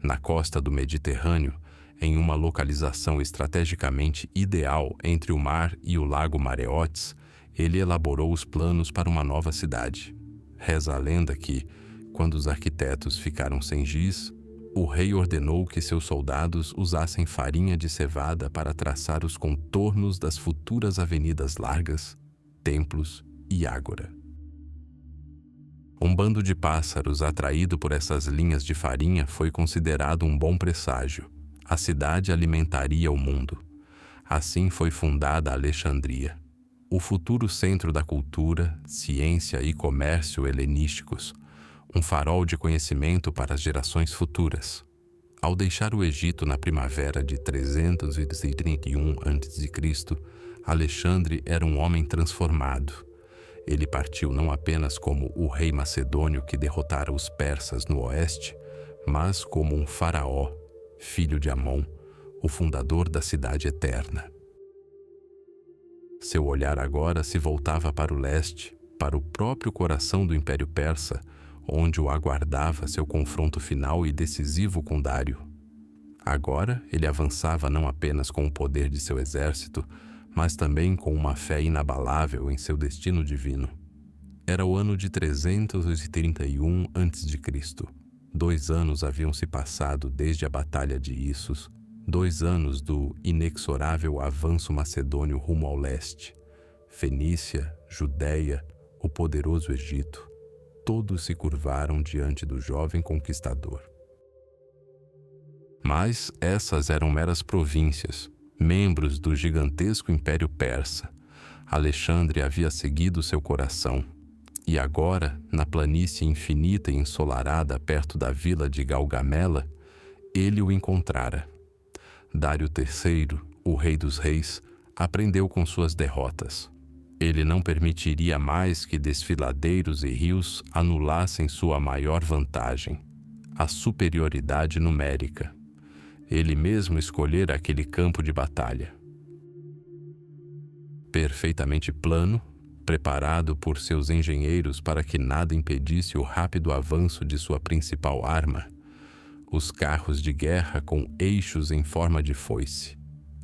Na costa do Mediterrâneo, em uma localização estrategicamente ideal entre o mar e o lago Mareotes, ele elaborou os planos para uma nova cidade. Reza a lenda que, quando os arquitetos ficaram sem giz, o rei ordenou que seus soldados usassem farinha de cevada para traçar os contornos das futuras avenidas largas, templos e ágora. Um bando de pássaros atraído por essas linhas de farinha foi considerado um bom presságio. A cidade alimentaria o mundo. Assim foi fundada Alexandria, o futuro centro da cultura, ciência e comércio helenísticos, um farol de conhecimento para as gerações futuras. Ao deixar o Egito na primavera de 331 a.C., Alexandre era um homem transformado. Ele partiu não apenas como o rei macedônio que derrotara os persas no oeste, mas como um faraó, filho de Amon, o fundador da cidade eterna. Seu olhar agora se voltava para o leste, para o próprio coração do Império Persa, onde o aguardava seu confronto final e decisivo com Dário. Agora ele avançava não apenas com o poder de seu exército, mas também com uma fé inabalável em seu destino divino. Era o ano de 331 a.C. 2 anos haviam se passado desde a Batalha de Issos, 2 anos do inexorável avanço macedônio rumo ao leste. Fenícia, Judéia, o poderoso Egito, todos se curvaram diante do jovem conquistador. Mas essas eram meras províncias, membros do gigantesco Império Persa. Alexandre havia seguido seu coração, e agora, na planície infinita e ensolarada perto da vila de Galgamela, ele o encontrara. Dário III, o rei dos reis, aprendeu com suas derrotas. Ele não permitiria mais que desfiladeiros e rios anulassem sua maior vantagem, a superioridade numérica. Ele mesmo escolhera aquele campo de batalha. Perfeitamente plano, preparado por seus engenheiros para que nada impedisse o rápido avanço de sua principal arma, os carros de guerra com eixos em forma de foice.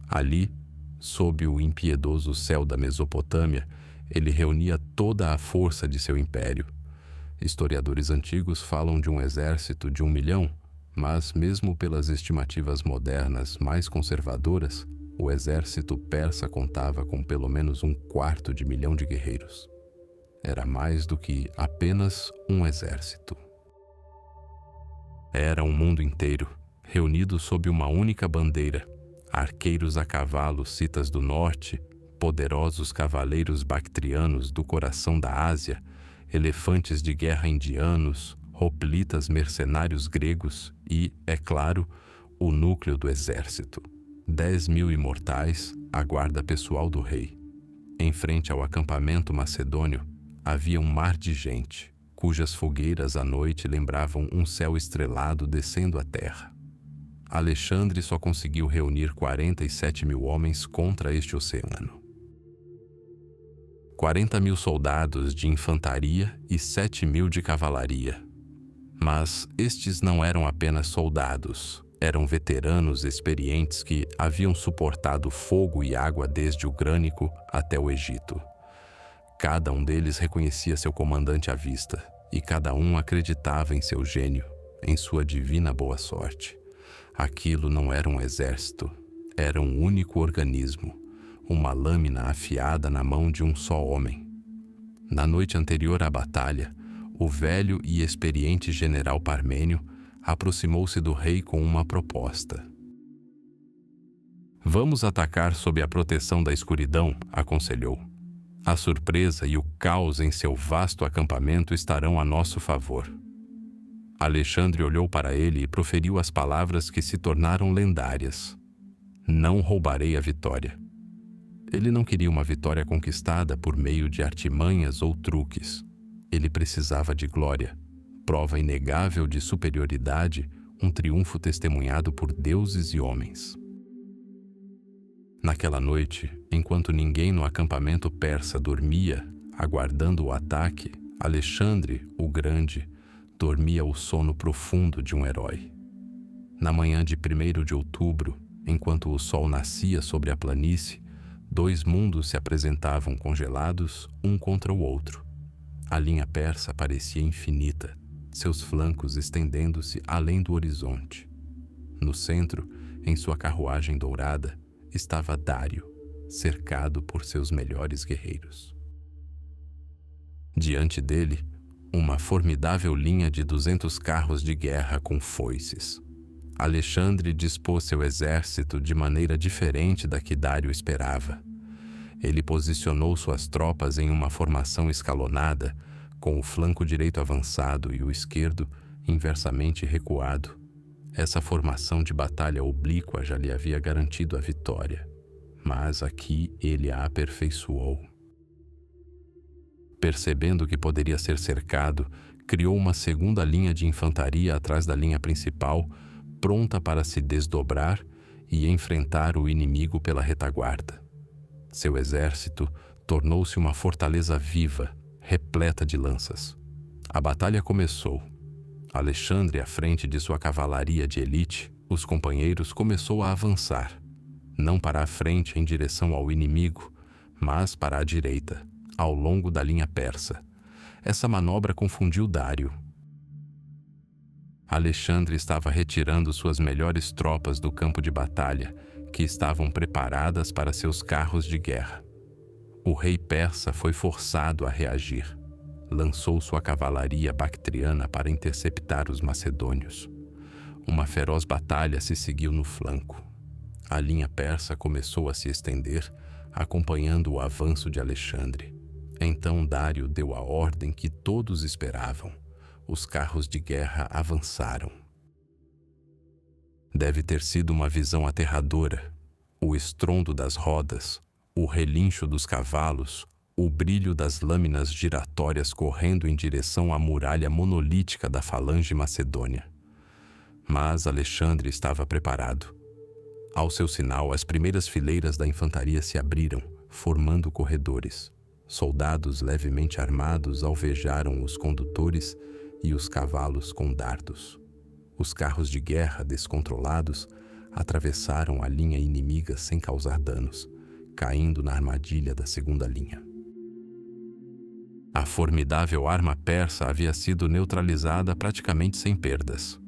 Ali, sob o impiedoso céu da Mesopotâmia, ele reunia toda a força de seu império. Historiadores antigos falam de um exército de 1 milhão, mas mesmo pelas estimativas modernas mais conservadoras, o exército persa contava com pelo menos 1/4 milhão de guerreiros. Era mais do que apenas um exército. Era um mundo inteiro, reunido sob uma única bandeira, arqueiros a cavalo citas do norte, poderosos cavaleiros bactrianos do coração da Ásia, elefantes de guerra indianos, hoplitas mercenários gregos e, é claro, o núcleo do exército. 10.000 imortais, a guarda pessoal do rei. Em frente ao acampamento macedônio, havia um mar de gente, cujas fogueiras à noite lembravam um céu estrelado descendo à terra. Alexandre só conseguiu reunir 47.000 homens contra este oceano. 40.000 soldados de infantaria e 7.000 de cavalaria. Mas estes não eram apenas soldados, eram veteranos experientes que haviam suportado fogo e água desde o Grânico até o Egito. Cada um deles reconhecia seu comandante à vista, e cada um acreditava em seu gênio, em sua divina boa sorte. Aquilo não era um exército, era um único organismo, uma lâmina afiada na mão de um só homem. Na noite anterior à batalha, o velho e experiente general Parmênio aproximou-se do rei com uma proposta. "Vamos atacar sob a proteção da escuridão", aconselhou. "A surpresa e o caos em seu vasto acampamento estarão a nosso favor." Alexandre olhou para ele e proferiu as palavras que se tornaram lendárias: "Não roubarei a vitória." Ele não queria uma vitória conquistada por meio de artimanhas ou truques. Ele precisava de glória, prova inegável de superioridade, um triunfo testemunhado por deuses e homens. Naquela noite, enquanto ninguém no acampamento persa dormia, aguardando o ataque, Alexandre, o Grande, dormia o sono profundo de um herói. Na manhã de 1º de outubro, enquanto o sol nascia sobre a planície, 2 mundos se apresentavam congelados um contra o outro. A linha persa parecia infinita, seus flancos estendendo-se além do horizonte. No centro, em sua carruagem dourada, estava Dário, cercado por seus melhores guerreiros. Diante dele, uma formidável linha de 200 carros de guerra com foices. Alexandre dispôs seu exército de maneira diferente da que Dário esperava. Ele posicionou suas tropas em uma formação escalonada, com o flanco direito avançado e o esquerdo inversamente recuado. Essa formação de batalha oblíqua já lhe havia garantido a vitória, mas aqui ele a aperfeiçoou. Percebendo que poderia ser cercado, criou uma segunda linha de infantaria atrás da linha principal, pronta para se desdobrar e enfrentar o inimigo pela retaguarda. Seu exército tornou-se uma fortaleza viva, repleta de lanças. A batalha começou. Alexandre à frente de sua cavalaria de elite, os companheiros começou a avançar. não para a frente em direção ao inimigo, mas para a direita, ao longo da linha persa. Essa manobra confundiu Dário. Alexandre estava retirando suas melhores tropas do campo de batalha, que estavam preparadas para seus carros de guerra. O rei persa foi forçado a reagir. Lançou sua cavalaria bactriana para interceptar os macedônios. Uma feroz batalha se seguiu no flanco. A linha persa começou a se estender, acompanhando o avanço de Alexandre. Então Dário deu a ordem que todos esperavam. Os carros de guerra avançaram. Deve ter sido uma visão aterradora. O estrondo das rodas, o relincho dos cavalos, o brilho das lâminas giratórias correndo em direção à muralha monolítica da falange macedônia. Mas Alexandre estava preparado. Ao seu sinal, as primeiras fileiras da infantaria se abriram, formando corredores. Soldados levemente armados alvejaram os condutores e os cavalos com dardos. Os carros de guerra, descontrolados, atravessaram a linha inimiga sem causar danos, caindo na armadilha da segunda linha. A formidável arma persa havia sido neutralizada praticamente sem perdas.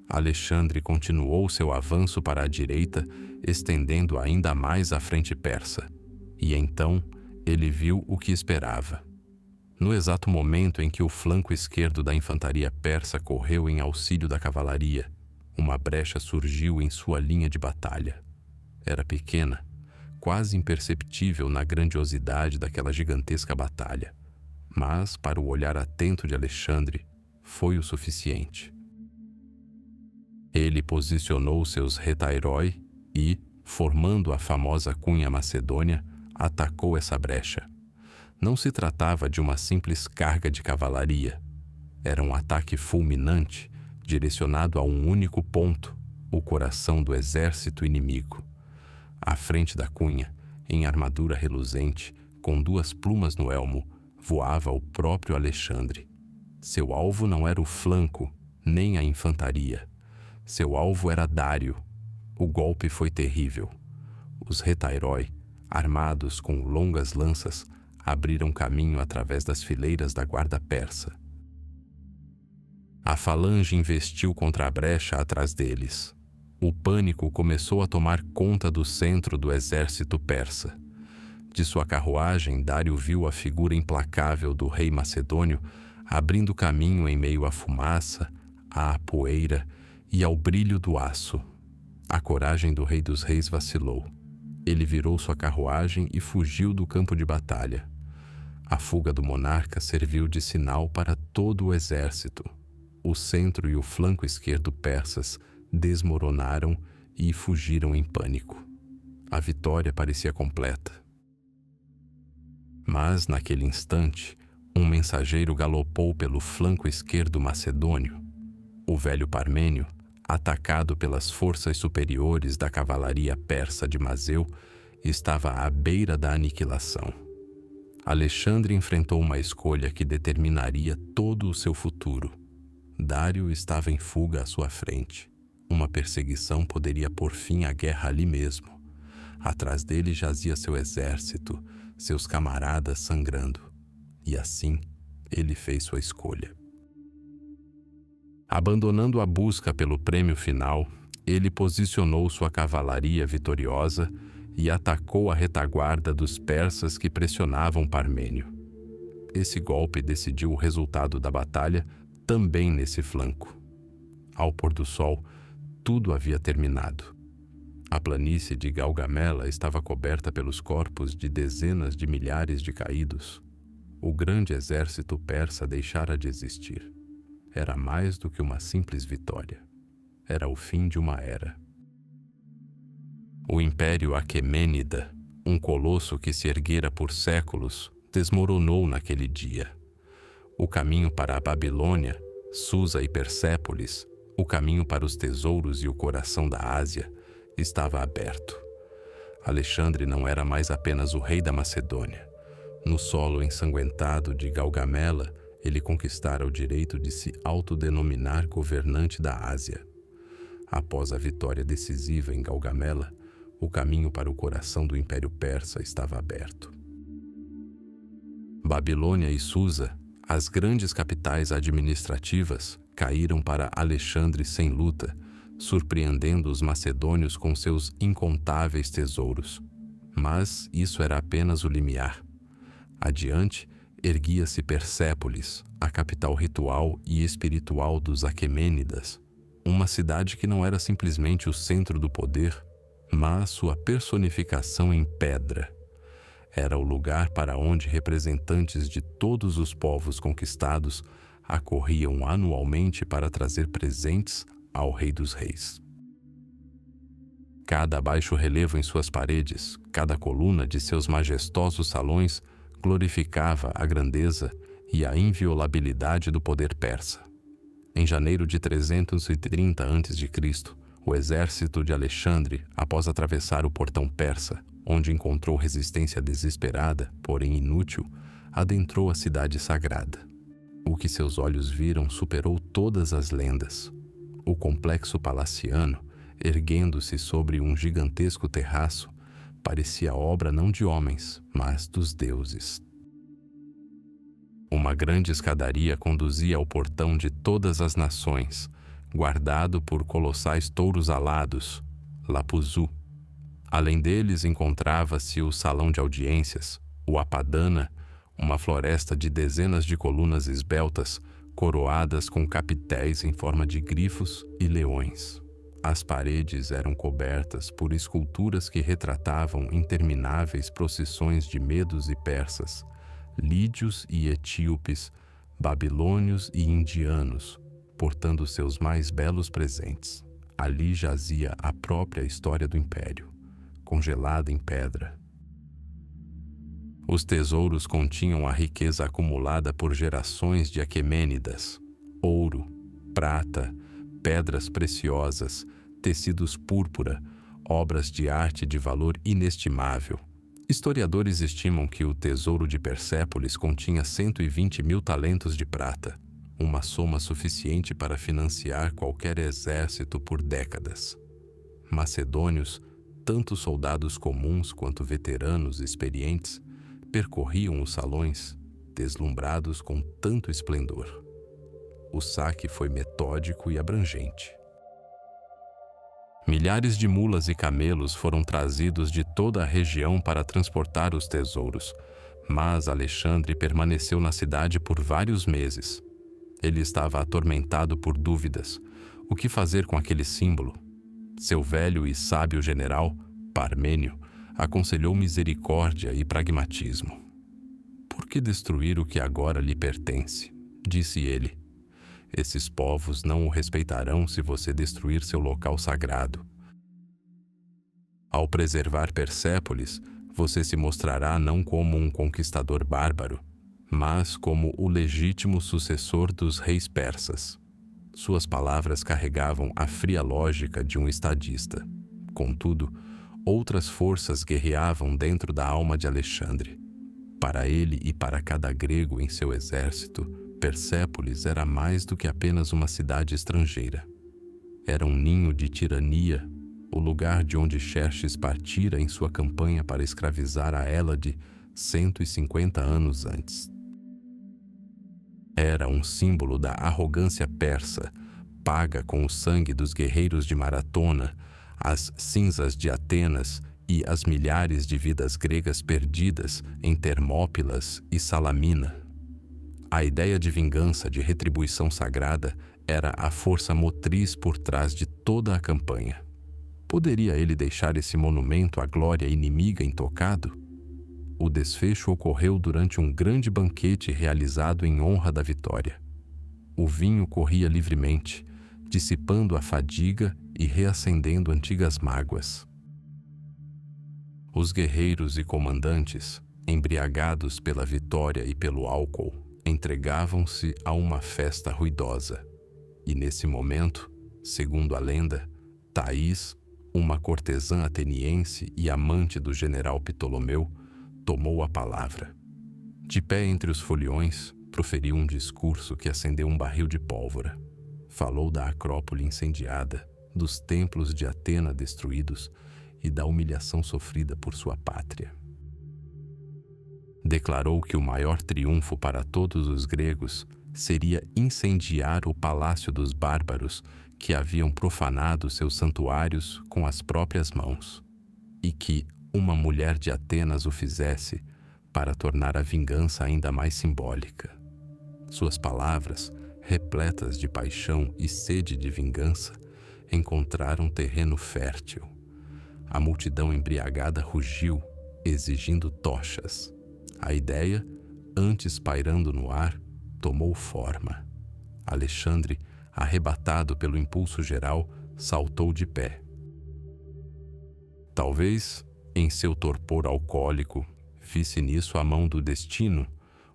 Alexandre continuou seu avanço para a direita, estendendo ainda mais a frente persa. E então ele viu o que esperava. No exato momento em que o flanco esquerdo da infantaria persa correu em auxílio da cavalaria, uma brecha surgiu em sua linha de batalha. Era pequena, quase imperceptível na grandiosidade daquela gigantesca batalha, mas para o olhar atento de Alexandre foi o suficiente. Ele posicionou seus retairoi e, formando a famosa cunha macedônia, atacou essa brecha. Não se tratava de uma simples carga de cavalaria. Era um ataque fulminante, direcionado a um único ponto, o coração do exército inimigo. À frente da cunha, em armadura reluzente, com 2 plumas no elmo, voava o próprio Alexandre. Seu alvo não era o flanco, nem a infantaria. Seu alvo era Dário. O golpe foi terrível. Os retairoi, armados com longas lanças, abriram caminho através das fileiras da guarda persa. A falange investiu contra a brecha atrás deles. O pânico começou a tomar conta do centro do exército persa. De sua carruagem, Dário viu a figura implacável do rei macedônio abrindo caminho em meio à fumaça, à poeira e ao brilho do aço. A coragem do rei dos reis vacilou. Ele virou sua carruagem e fugiu do campo de batalha. A fuga do monarca serviu de sinal para todo o exército. O centro e o flanco esquerdo persas desmoronaram e fugiram em pânico. A vitória parecia completa. Mas, naquele instante, um mensageiro galopou pelo flanco esquerdo macedônio. O velho Parmênio, atacado pelas forças superiores da cavalaria persa de Mazeu, estava à beira da aniquilação. Alexandre enfrentou uma escolha que determinaria todo o seu futuro. Dário estava em fuga à sua frente. Uma perseguição poderia pôr fim à guerra ali mesmo. Atrás dele jazia seu exército, seus camaradas sangrando. E assim, ele fez sua escolha. Abandonando a busca pelo prêmio final, ele posicionou sua cavalaria vitoriosa e atacou a retaguarda dos persas que pressionavam Parmênio. Esse golpe decidiu o resultado da batalha também nesse flanco. Ao pôr do sol, tudo havia terminado. A planície de Gaugamela estava coberta pelos corpos de dezenas de milhares de caídos. O grande exército persa deixara de existir. Era mais do que uma simples vitória. Era o fim de uma era. O Império Aquemênida, um colosso que se erguera por séculos, desmoronou naquele dia. O caminho para a Babilônia, Susa e Persépolis, o caminho para os tesouros e o coração da Ásia, estava aberto. Alexandre não era mais apenas o rei da Macedônia. No solo ensanguentado de Gaugamela, ele conquistara o direito de se autodenominar governante da Ásia. Após a vitória decisiva em Gaugamela, O caminho para o coração do Império Persa estava aberto. Babilônia e Susa, as grandes capitais administrativas, caíram para Alexandre sem luta, surpreendendo os macedônios com seus incontáveis tesouros. Mas isso era apenas o limiar. Adiante, erguia-se Persépolis, a capital ritual e espiritual dos Aquemênidas, uma cidade que não era simplesmente o centro do poder, mas sua personificação em pedra. Era o lugar para onde representantes de todos os povos conquistados acorriam anualmente para trazer presentes ao Rei dos Reis. Cada baixo-relevo em suas paredes, cada coluna de seus majestosos salões glorificava a grandeza e a inviolabilidade do poder persa. Em janeiro de 330 a.C., o exército de Alexandre, após atravessar o portão persa, onde encontrou resistência desesperada, porém inútil, adentrou a cidade sagrada. O que seus olhos viram superou todas as lendas. O complexo palaciano, erguendo-se sobre um gigantesco terraço, parecia obra não de homens, mas dos deuses. Uma grande escadaria conduzia ao portão de todas as nações, guardado por colossais touros alados, Lapuzu. Além deles encontrava-se o salão de audiências, o Apadana, uma floresta de dezenas de colunas esbeltas, coroadas com capitéis em forma de grifos e leões. As paredes eram cobertas por esculturas que retratavam intermináveis procissões de medos e persas, lídios e etíopes, babilônios e indianos, portando seus mais belos presentes. Ali jazia a própria história do império, congelada em pedra. Os tesouros continham a riqueza acumulada por gerações de Aquemênidas: ouro, prata, pedras preciosas, tecidos púrpura, obras de arte de valor inestimável. Historiadores estimam que o tesouro de Persépolis continha 120.000 talentos de prata, uma soma suficiente para financiar qualquer exército por décadas. Macedônios, tanto soldados comuns quanto veteranos experientes, percorriam os salões, deslumbrados com tanto esplendor. O saque foi metódico e abrangente. Milhares de mulas e camelos foram trazidos de toda a região para transportar os tesouros, mas Alexandre permaneceu na cidade por vários meses. Ele estava atormentado por dúvidas. O que fazer com aquele símbolo? Seu velho e sábio general, Parmênio, aconselhou misericórdia e pragmatismo. "Por que destruir o que agora lhe pertence?", disse ele. "Esses povos não o respeitarão se você destruir seu local sagrado. Ao preservar Persépolis, você se mostrará não como um conquistador bárbaro, mas como o legítimo sucessor dos reis persas." Suas palavras carregavam a fria lógica de um estadista. Contudo, outras forças guerreavam dentro da alma de Alexandre. Para ele e para cada grego em seu exército, Persépolis era mais do que apenas uma cidade estrangeira. Era um ninho de tirania, o lugar de onde Xerxes partira em sua campanha para escravizar a Hélade 150 anos antes. Era um símbolo da arrogância persa, paga com o sangue dos guerreiros de Maratona, as cinzas de Atenas e as milhares de vidas gregas perdidas em Termópilas e Salamina. A ideia de vingança, de retribuição sagrada, era a força motriz por trás de toda a campanha. Poderia ele deixar esse monumento à glória inimiga intocado? O desfecho ocorreu durante um grande banquete realizado em honra da vitória. O vinho corria livremente, dissipando a fadiga e reacendendo antigas mágoas. Os guerreiros e comandantes, embriagados pela vitória e pelo álcool, entregavam-se a uma festa ruidosa. E nesse momento, segundo a lenda, Thaís, uma cortesã ateniense e amante do general Ptolomeu, tomou a palavra. De pé entre os foliões, proferiu um discurso que acendeu um barril de pólvora. Falou da Acrópole incendiada, dos templos de Atena destruídos e da humilhação sofrida por sua pátria. Declarou que o maior triunfo para todos os gregos seria incendiar o palácio dos bárbaros que haviam profanado seus santuários com as próprias mãos, e que uma mulher de Atenas o fizesse para tornar a vingança ainda mais simbólica. Suas palavras, repletas de paixão e sede de vingança, encontraram terreno fértil. A multidão embriagada rugiu, exigindo tochas. A ideia, antes pairando no ar, tomou forma. Alexandre, arrebatado pelo impulso geral, saltou de pé. Talvez, em seu torpor alcoólico, visse nisso a mão do destino,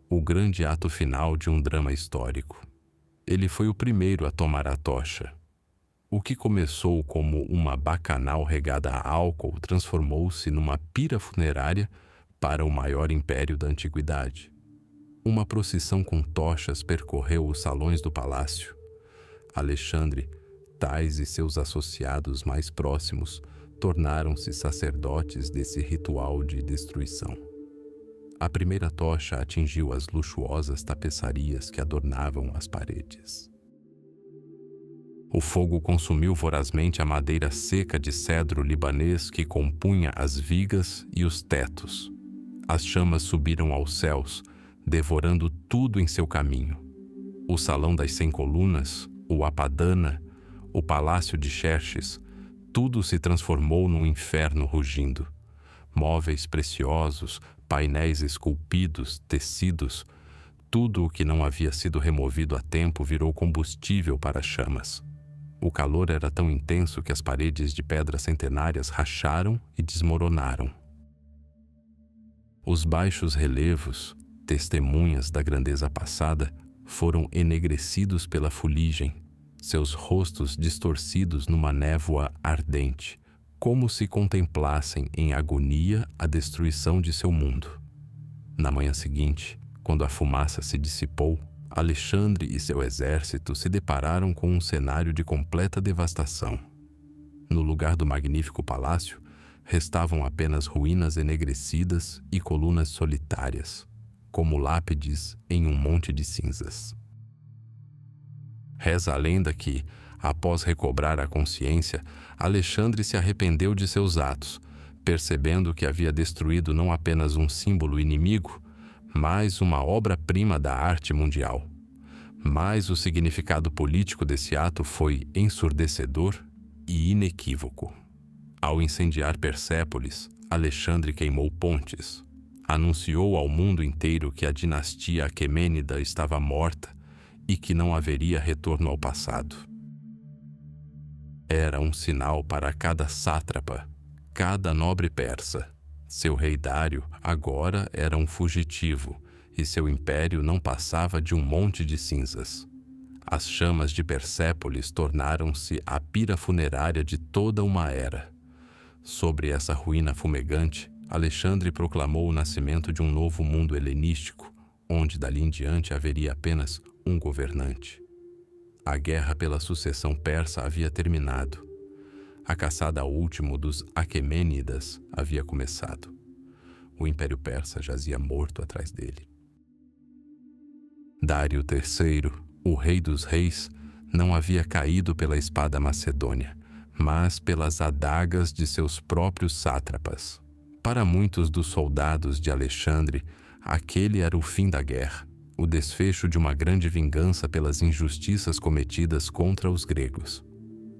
o grande ato final de um drama histórico. Ele foi o primeiro a tomar a tocha. O que começou como uma bacanal regada a álcool transformou-se numa pira funerária para o maior império da antiguidade. Uma procissão com tochas percorreu os salões do palácio. Alexandre, tais e seus associados mais próximos, tornaram-se sacerdotes desse ritual de destruição. A primeira tocha atingiu as luxuosas tapeçarias que adornavam as paredes. O fogo consumiu vorazmente a madeira seca de cedro libanês que compunha as vigas e os tetos. As chamas subiram aos céus, devorando tudo em seu caminho. O Salão das 100 Colunas, o Apadana, o Palácio de Xerxes, tudo se transformou num inferno rugindo. Móveis preciosos, painéis esculpidos, tecidos, tudo o que não havia sido removido a tempo virou combustível para as chamas. O calor era tão intenso que as paredes de pedras centenárias racharam e desmoronaram. Os baixos relevos, testemunhas da grandeza passada, foram enegrecidos pela fuligem, seus rostos distorcidos numa névoa ardente, como se contemplassem em agonia a destruição de seu mundo. Na manhã seguinte, quando a fumaça se dissipou, Alexandre e seu exército se depararam com um cenário de completa devastação. No lugar do magnífico palácio, restavam apenas ruínas enegrecidas e colunas solitárias, como lápides em um monte de cinzas. Reza a lenda que, após recobrar a consciência, Alexandre se arrependeu de seus atos, percebendo que havia destruído não apenas um símbolo inimigo, mas uma obra-prima da arte mundial. Mas o significado político desse ato foi ensurdecedor e inequívoco. Ao incendiar Persépolis, Alexandre queimou pontes, anunciou ao mundo inteiro que a dinastia aquemênida estava morta e que não haveria retorno ao passado. Era um sinal para cada sátrapa, cada nobre persa. Seu rei Dário agora era um fugitivo e seu império não passava de um monte de cinzas. As chamas de Persépolis tornaram-se a pira funerária de toda uma era. Sobre essa ruína fumegante, Alexandre proclamou o nascimento de um novo mundo helenístico, onde dali em diante haveria apenas um governante. A guerra pela sucessão persa havia terminado. A caçada ao último dos Aquemênidas havia começado. O Império Persa jazia morto atrás dele. Dário III, o rei dos reis, não havia caído pela espada macedônia, mas pelas adagas de seus próprios sátrapas. Para muitos dos soldados de Alexandre, aquele era o fim da guerra, o desfecho de uma grande vingança pelas injustiças cometidas contra os gregos.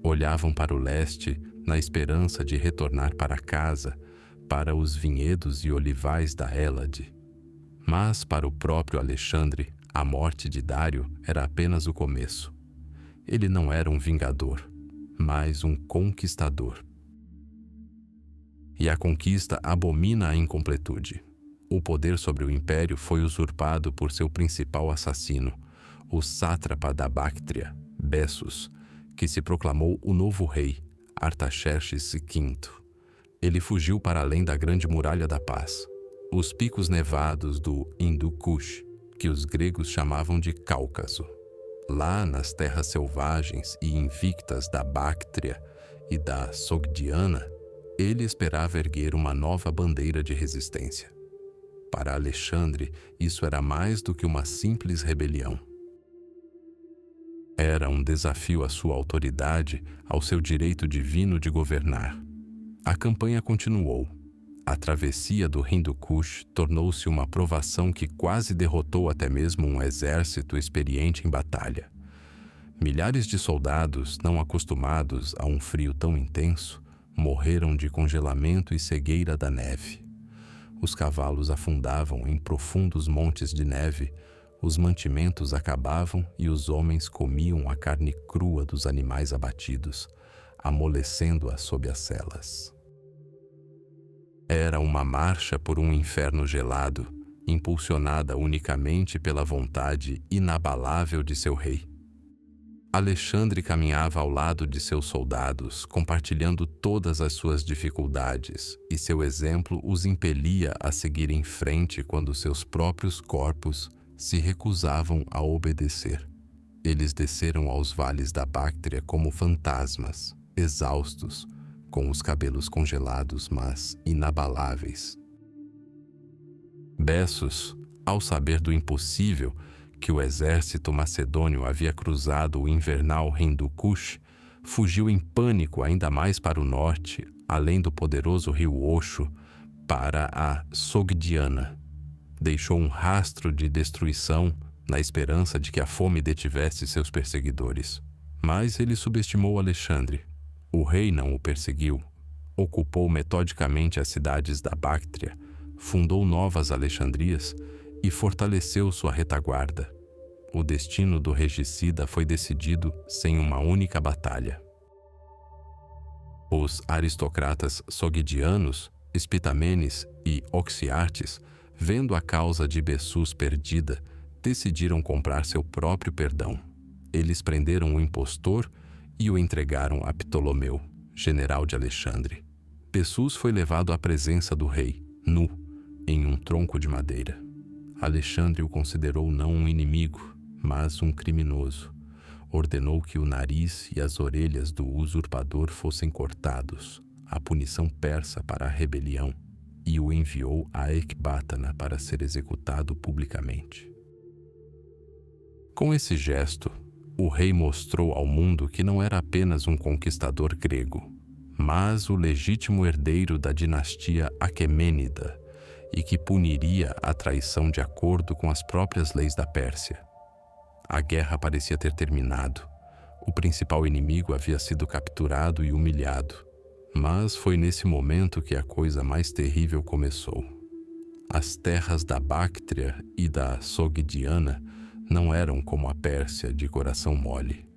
Olhavam para o leste na esperança de retornar para casa, para os vinhedos e olivais da Hélade. Mas para o próprio Alexandre, a morte de Dário era apenas o começo. Ele não era um vingador, mas um conquistador. E a conquista abomina a incompletude. O poder sobre o império foi usurpado por seu principal assassino, o sátrapa da Báctria, Bessus, que se proclamou o novo rei, Artaxerxes V. Ele fugiu para além da grande muralha da paz, os picos nevados do Hindu-Kush, que os gregos chamavam de Cáucaso. Lá nas terras selvagens e invictas da Báctria e da Sogdiana, Ele esperava erguer uma nova bandeira de resistência. Para Alexandre, isso era mais do que uma simples rebelião. Era um desafio à sua autoridade, ao seu direito divino de governar. A campanha continuou. A travessia do Hindu Kush tornou-se uma provação que quase derrotou até mesmo um exército experiente em batalha. Milhares de soldados, não acostumados a um frio tão intenso, morreram de congelamento e cegueira da neve. Os cavalos afundavam em profundos montes de neve, os mantimentos acabavam e os homens comiam a carne crua dos animais abatidos, amolecendo-a sob as celas. Era uma marcha por um inferno gelado, impulsionada unicamente pela vontade inabalável de seu rei. Alexandre caminhava ao lado de seus soldados, compartilhando todas as suas dificuldades, e seu exemplo os impelia a seguir em frente quando seus próprios corpos se recusavam a obedecer. Eles desceram aos vales da Báctria como fantasmas, exaustos, com os cabelos congelados, mas inabaláveis. Bessos, ao saber do impossível, que o exército macedônio havia cruzado o invernal Hindu Kush, fugiu em pânico ainda mais para o norte, além do poderoso rio Oxo, para a Sogdiana. Deixou um rastro de destruição na esperança de que a fome detivesse seus perseguidores. Mas ele subestimou Alexandre. O rei não o perseguiu. Ocupou metodicamente as cidades da Báctria, fundou novas Alexandrias e fortaleceu sua retaguarda. O destino do regicida foi decidido sem uma única batalha. Os aristocratas sogdianos, Spitamenes e Oxiartes, vendo a causa de Bessus perdida, decidiram comprar seu próprio perdão. Eles prenderam o impostor e o entregaram a Ptolomeu, general de Alexandre. Bessus foi levado à presença do rei, nu, em um tronco de madeira. Alexandre o considerou não um inimigo, mas um criminoso. Ordenou que o nariz e as orelhas do usurpador fossem cortados, a punição persa para a rebelião, e o enviou a Ecbátana para ser executado publicamente. Com esse gesto, o rei mostrou ao mundo que não era apenas um conquistador grego, mas o legítimo herdeiro da dinastia Aquemênida, e que puniria a traição de acordo com as próprias leis da Pérsia. A guerra parecia ter terminado. O principal inimigo havia sido capturado e humilhado. Mas foi nesse momento que a coisa mais terrível começou. As terras da Báctria e da Sogdiana não eram como a Pérsia de coração mole.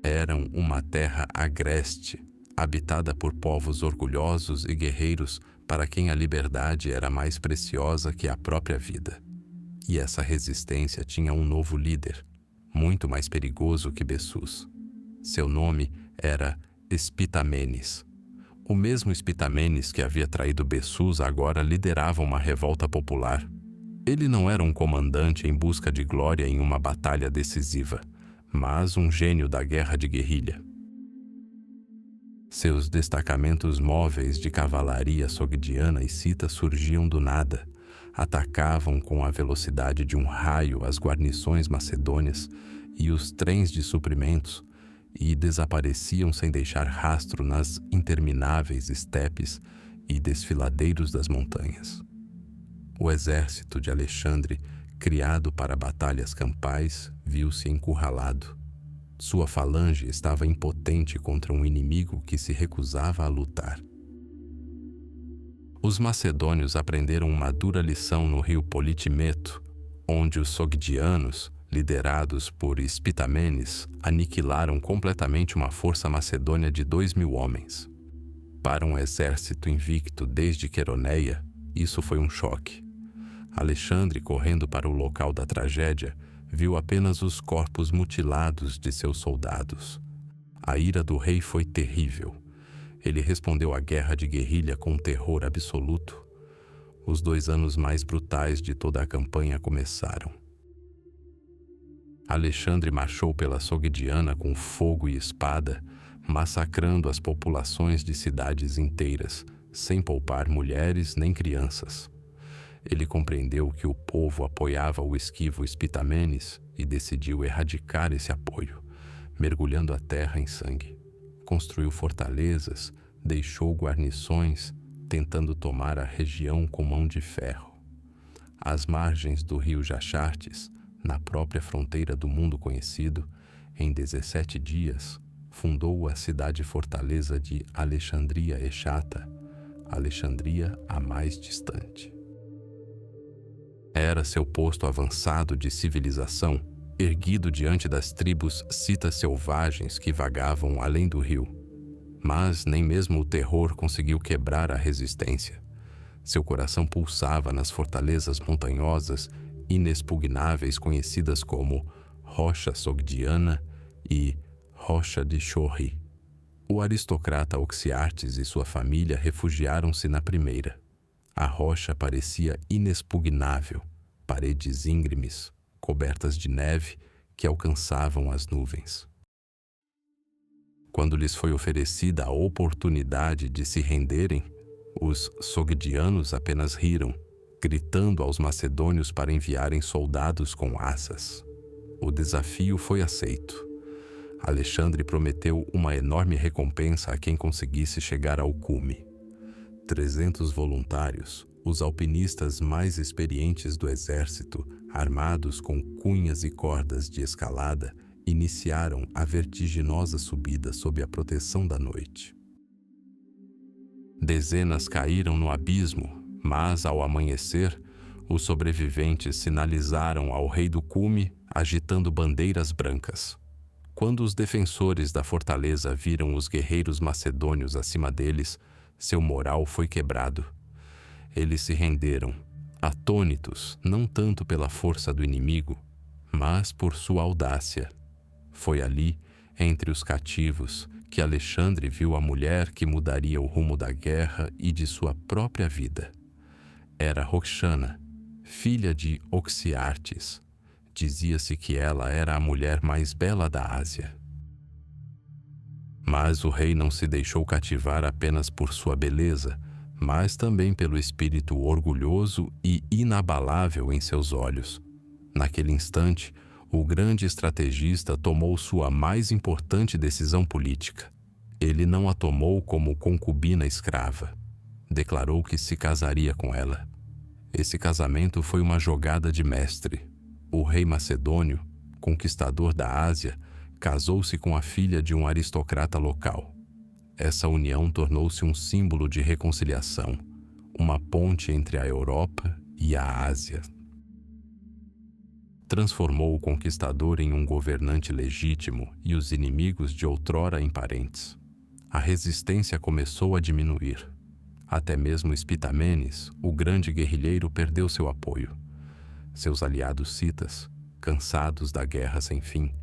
Eram uma terra agreste, habitada por povos orgulhosos e guerreiros para quem a liberdade era mais preciosa que a própria vida. E essa resistência tinha um novo líder, muito mais perigoso que Bessus. Seu nome era Spitamenes. O mesmo Spitamenes que havia traído Bessus agora liderava uma revolta popular. Ele não era um comandante em busca de glória em uma batalha decisiva, mas um gênio da guerra de guerrilha. Seus destacamentos móveis de cavalaria sogdiana e cita surgiam do nada, atacavam com a velocidade de um raio as guarnições macedônias e os trens de suprimentos e desapareciam sem deixar rastro nas intermináveis estepes e desfiladeiros das montanhas. O exército de Alexandre, criado para batalhas campais, viu-se encurralado. Sua falange estava impotente contra um inimigo que se recusava a lutar. Os macedônios aprenderam uma dura lição no rio Politimeto, onde os sogdianos, liderados por Spitamenes, aniquilaram completamente uma força macedônia de 2.000 homens. Para um exército invicto desde Queroneia, isso foi um choque. Alexandre, correndo para o local da tragédia, viu apenas os corpos mutilados de seus soldados. A ira do rei foi terrível. Ele respondeu à guerra de guerrilha com terror absoluto. Os 2 anos mais brutais de toda a campanha começaram. Alexandre marchou pela Sogdiana com fogo e espada, massacrando as populações de cidades inteiras, sem poupar mulheres nem crianças. Ele compreendeu que o povo apoiava o esquivo Spitamenes e decidiu erradicar esse apoio, mergulhando a terra em sangue. Construiu fortalezas, deixou guarnições, tentando tomar a região com mão de ferro. Às margens do rio Jaxartes, na própria fronteira do mundo conhecido, em 17 dias, fundou a cidade-fortaleza de Alexandria Exata, Alexandria a mais distante. Era seu posto avançado de civilização, erguido diante das tribos citas selvagens que vagavam além do rio. Mas nem mesmo o terror conseguiu quebrar a resistência. Seu coração pulsava nas fortalezas montanhosas inexpugnáveis conhecidas como Rocha Sogdiana e Rocha de Chorri. O aristocrata Oxiartes e sua família refugiaram-se na primeira. A rocha parecia inexpugnável, paredes íngremes, cobertas de neve que alcançavam as nuvens. Quando lhes foi oferecida a oportunidade de se renderem, os sogdianos apenas riram, gritando aos macedônios para enviarem soldados com assas. O desafio foi aceito. Alexandre prometeu uma enorme recompensa a quem conseguisse chegar ao cume. 300 voluntários, os alpinistas mais experientes do exército, armados com cunhas e cordas de escalada, iniciaram a vertiginosa subida sob a proteção da noite. Dezenas caíram no abismo, mas, ao amanhecer, os sobreviventes sinalizaram ao rei do cume, agitando bandeiras brancas. Quando os defensores da fortaleza viram os guerreiros macedônios acima deles, seu moral foi quebrado. Eles se renderam, atônitos não tanto pela força do inimigo, mas por sua audácia. Foi ali, entre os cativos, que Alexandre viu a mulher que mudaria o rumo da guerra e de sua própria vida. Era Roxana, filha de Oxiartes. Dizia-se que ela era a mulher mais bela da Ásia. Mas o rei não se deixou cativar apenas por sua beleza, mas também pelo espírito orgulhoso e inabalável em seus olhos. Naquele instante, o grande estrategista tomou sua mais importante decisão política. Ele não a tomou como concubina escrava. Declarou que se casaria com ela. Esse casamento foi uma jogada de mestre. O rei macedônio, conquistador da Ásia, casou-se com a filha de um aristocrata local. Essa união tornou-se um símbolo de reconciliação, uma ponte entre a Europa e a Ásia. Transformou o conquistador em um governante legítimo e os inimigos de outrora em parentes. A resistência começou a diminuir. Até mesmo Spitamenes, o grande guerrilheiro, perdeu seu apoio. Seus aliados citas, cansados da guerra sem fim,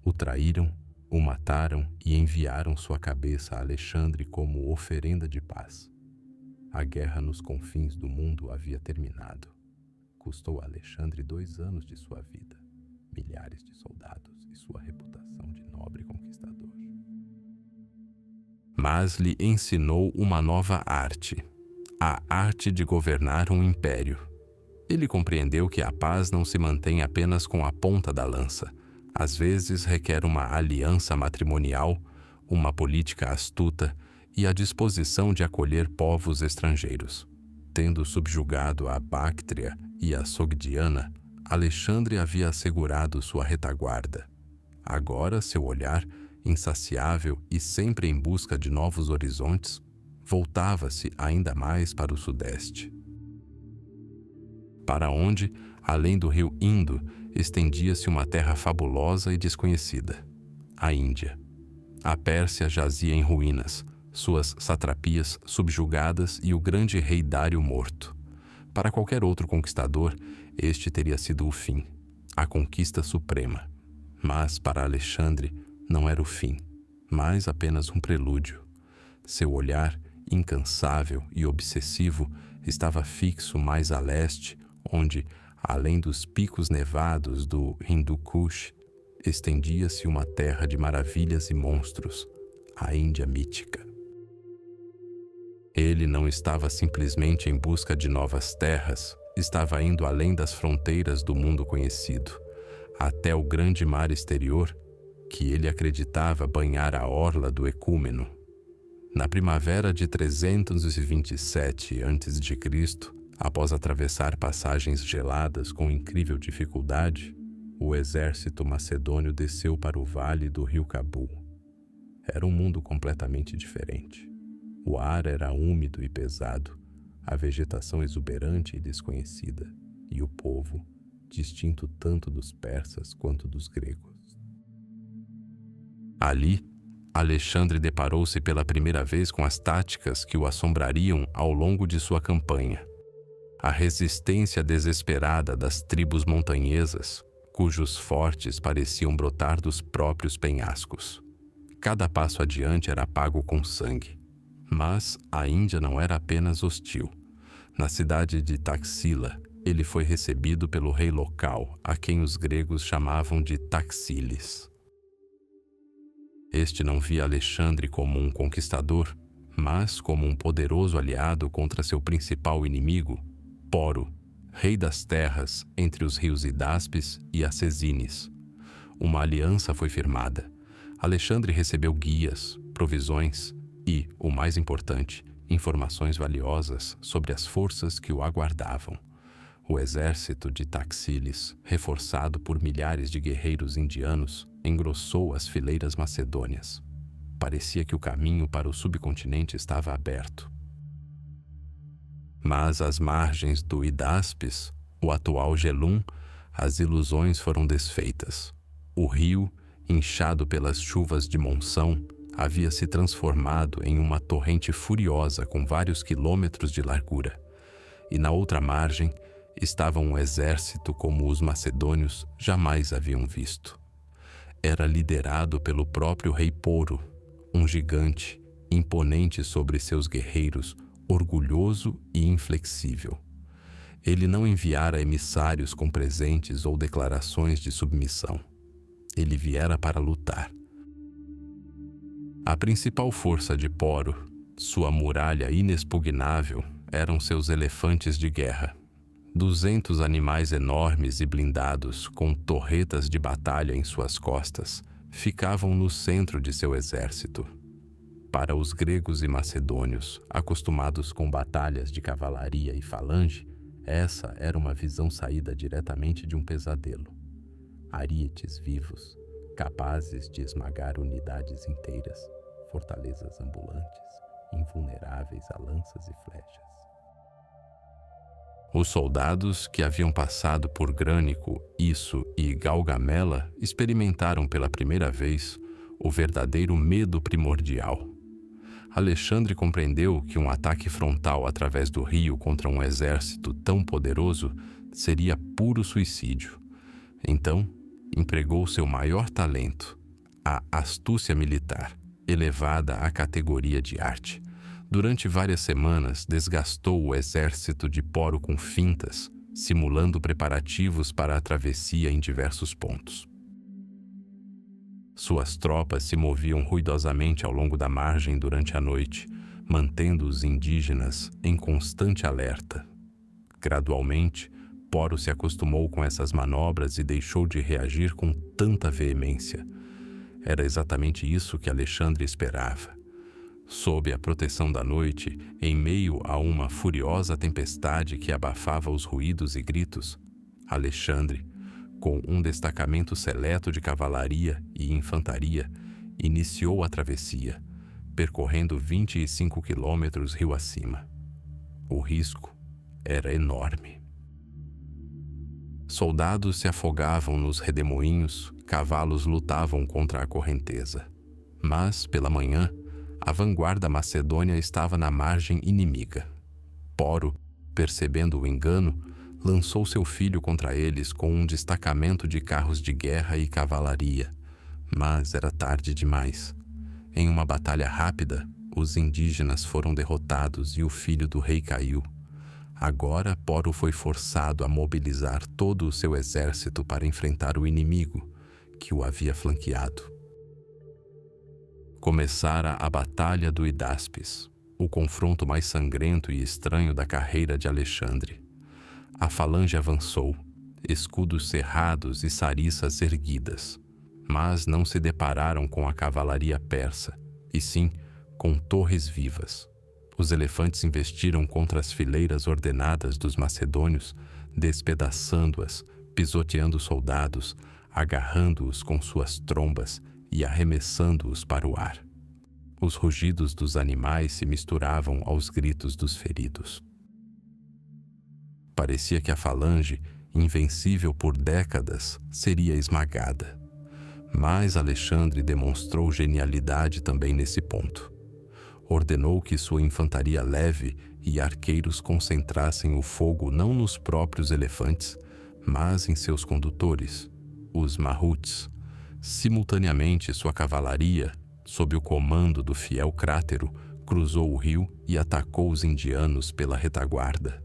o traíram, o mataram e enviaram sua cabeça a Alexandre como oferenda de paz. A guerra nos confins do mundo havia terminado. Custou a Alexandre 2 anos de sua vida, milhares de soldados e sua reputação de nobre conquistador. Mas lhe ensinou uma nova arte, a arte de governar um império. Ele compreendeu que a paz não se mantém apenas com a ponta da lança. Às vezes requer uma aliança matrimonial, uma política astuta e a disposição de acolher povos estrangeiros. Tendo subjugado a Báctria e a Sogdiana, Alexandre havia assegurado sua retaguarda. Agora seu olhar, insaciável e sempre em busca de novos horizontes, voltava-se ainda mais para o sudeste. Para onde, além do rio Indo, estendia-se uma terra fabulosa e desconhecida, a Índia. A Pérsia jazia em ruínas, suas satrapias subjugadas e o grande rei Dário morto. Para qualquer outro conquistador, este teria sido o fim, a conquista suprema. Mas para Alexandre não era o fim, mas apenas um prelúdio. Seu olhar, incansável e obsessivo, estava fixo mais a leste, onde, além dos picos nevados do Hindu Kush, estendia-se uma terra de maravilhas e monstros, a Índia mítica. Ele não estava simplesmente em busca de novas terras, estava indo além das fronteiras do mundo conhecido, até o grande mar exterior, que ele acreditava banhar a orla do Ecúmeno. Na primavera de 327 a.C., após atravessar passagens geladas com incrível dificuldade, o exército macedônio desceu para o vale do rio Cabu. Era um mundo completamente diferente. O ar era úmido e pesado, a vegetação exuberante e desconhecida, e o povo, distinto tanto dos persas quanto dos gregos. Ali, Alexandre deparou-se pela primeira vez com as táticas que o assombrariam ao longo de sua campanha. A resistência desesperada das tribos montanhesas, cujos fortes pareciam brotar dos próprios penhascos. Cada passo adiante era pago com sangue. Mas a Índia não era apenas hostil. Na cidade de Taxila, ele foi recebido pelo rei local, a quem os gregos chamavam de Taxiles. Este não via Alexandre como um conquistador, mas como um poderoso aliado contra seu principal inimigo, Poro, rei das terras entre os rios Hidáspes e Acesines. Uma aliança foi firmada. Alexandre recebeu guias, provisões e, o mais importante, informações valiosas sobre as forças que o aguardavam. O exército de Taxiles, reforçado por milhares de guerreiros indianos, engrossou as fileiras macedônias. Parecia que o caminho para o subcontinente estava aberto. Mas às margens do Hidáspes, o atual Gelum, as ilusões foram desfeitas. O rio, inchado pelas chuvas de monção, havia se transformado em uma torrente furiosa com vários quilômetros de largura. E na outra margem estava um exército como os macedônios jamais haviam visto. Era liderado pelo próprio rei Poro, um gigante, imponente sobre seus guerreiros, orgulhoso e inflexível. Ele não enviara emissários com presentes ou declarações de submissão. Ele viera para lutar. A principal força de Poro, sua muralha inexpugnável, eram seus elefantes de guerra. 200 animais enormes e blindados, com torretas de batalha em suas costas, ficavam no centro de seu exército. Para os gregos e macedônios, acostumados com batalhas de cavalaria e falange, essa era uma visão saída diretamente de um pesadelo. Arietes vivos, capazes de esmagar unidades inteiras, fortalezas ambulantes, invulneráveis a lanças e flechas. Os soldados que haviam passado por Grânico, Isso e Galgamela experimentaram pela primeira vez o verdadeiro medo primordial. Alexandre compreendeu que um ataque frontal através do rio contra um exército tão poderoso seria puro suicídio. Então, empregou seu maior talento, a astúcia militar, elevada à categoria de arte. Durante várias semanas, desgastou o exército de Poro com fintas, simulando preparativos para a travessia em diversos pontos. Suas tropas se moviam ruidosamente ao longo da margem durante a noite, mantendo os indígenas em constante alerta. Gradualmente, Poro se acostumou com essas manobras e deixou de reagir com tanta veemência. Era exatamente isso que Alexandre esperava. Sob a proteção da noite, em meio a uma furiosa tempestade que abafava os ruídos e gritos, Alexandre, com um destacamento seleto de cavalaria e infantaria, iniciou a travessia, percorrendo 25 quilômetros rio acima. O risco era enorme. Soldados se afogavam nos redemoinhos, cavalos lutavam contra a correnteza. Mas, pela manhã, a vanguarda macedônia estava na margem inimiga. Poro, percebendo o engano, lançou seu filho contra eles com um destacamento de carros de guerra e cavalaria. Mas era tarde demais. Em uma batalha rápida, os indígenas foram derrotados e o filho do rei caiu. Agora, Poro foi forçado a mobilizar todo o seu exército para enfrentar o inimigo, que o havia flanqueado. Começara a Batalha do Hidáspes, o confronto mais sangrento e estranho da carreira de Alexandre. A falange avançou, escudos cerrados e sariças erguidas, mas não se depararam com a cavalaria persa, e sim com torres vivas. Os elefantes investiram contra as fileiras ordenadas dos macedônios, despedaçando-as, pisoteando os soldados, agarrando-os com suas trombas e arremessando-os para o ar. Os rugidos dos animais se misturavam aos gritos dos feridos. Parecia que a falange, invencível por décadas, seria esmagada. Mas Alexandre demonstrou genialidade também nesse ponto. Ordenou que sua infantaria leve e arqueiros concentrassem o fogo não nos próprios elefantes, mas em seus condutores, os mahuts. Simultaneamente, sua cavalaria, sob o comando do fiel Crátero, cruzou o rio e atacou os indianos pela retaguarda.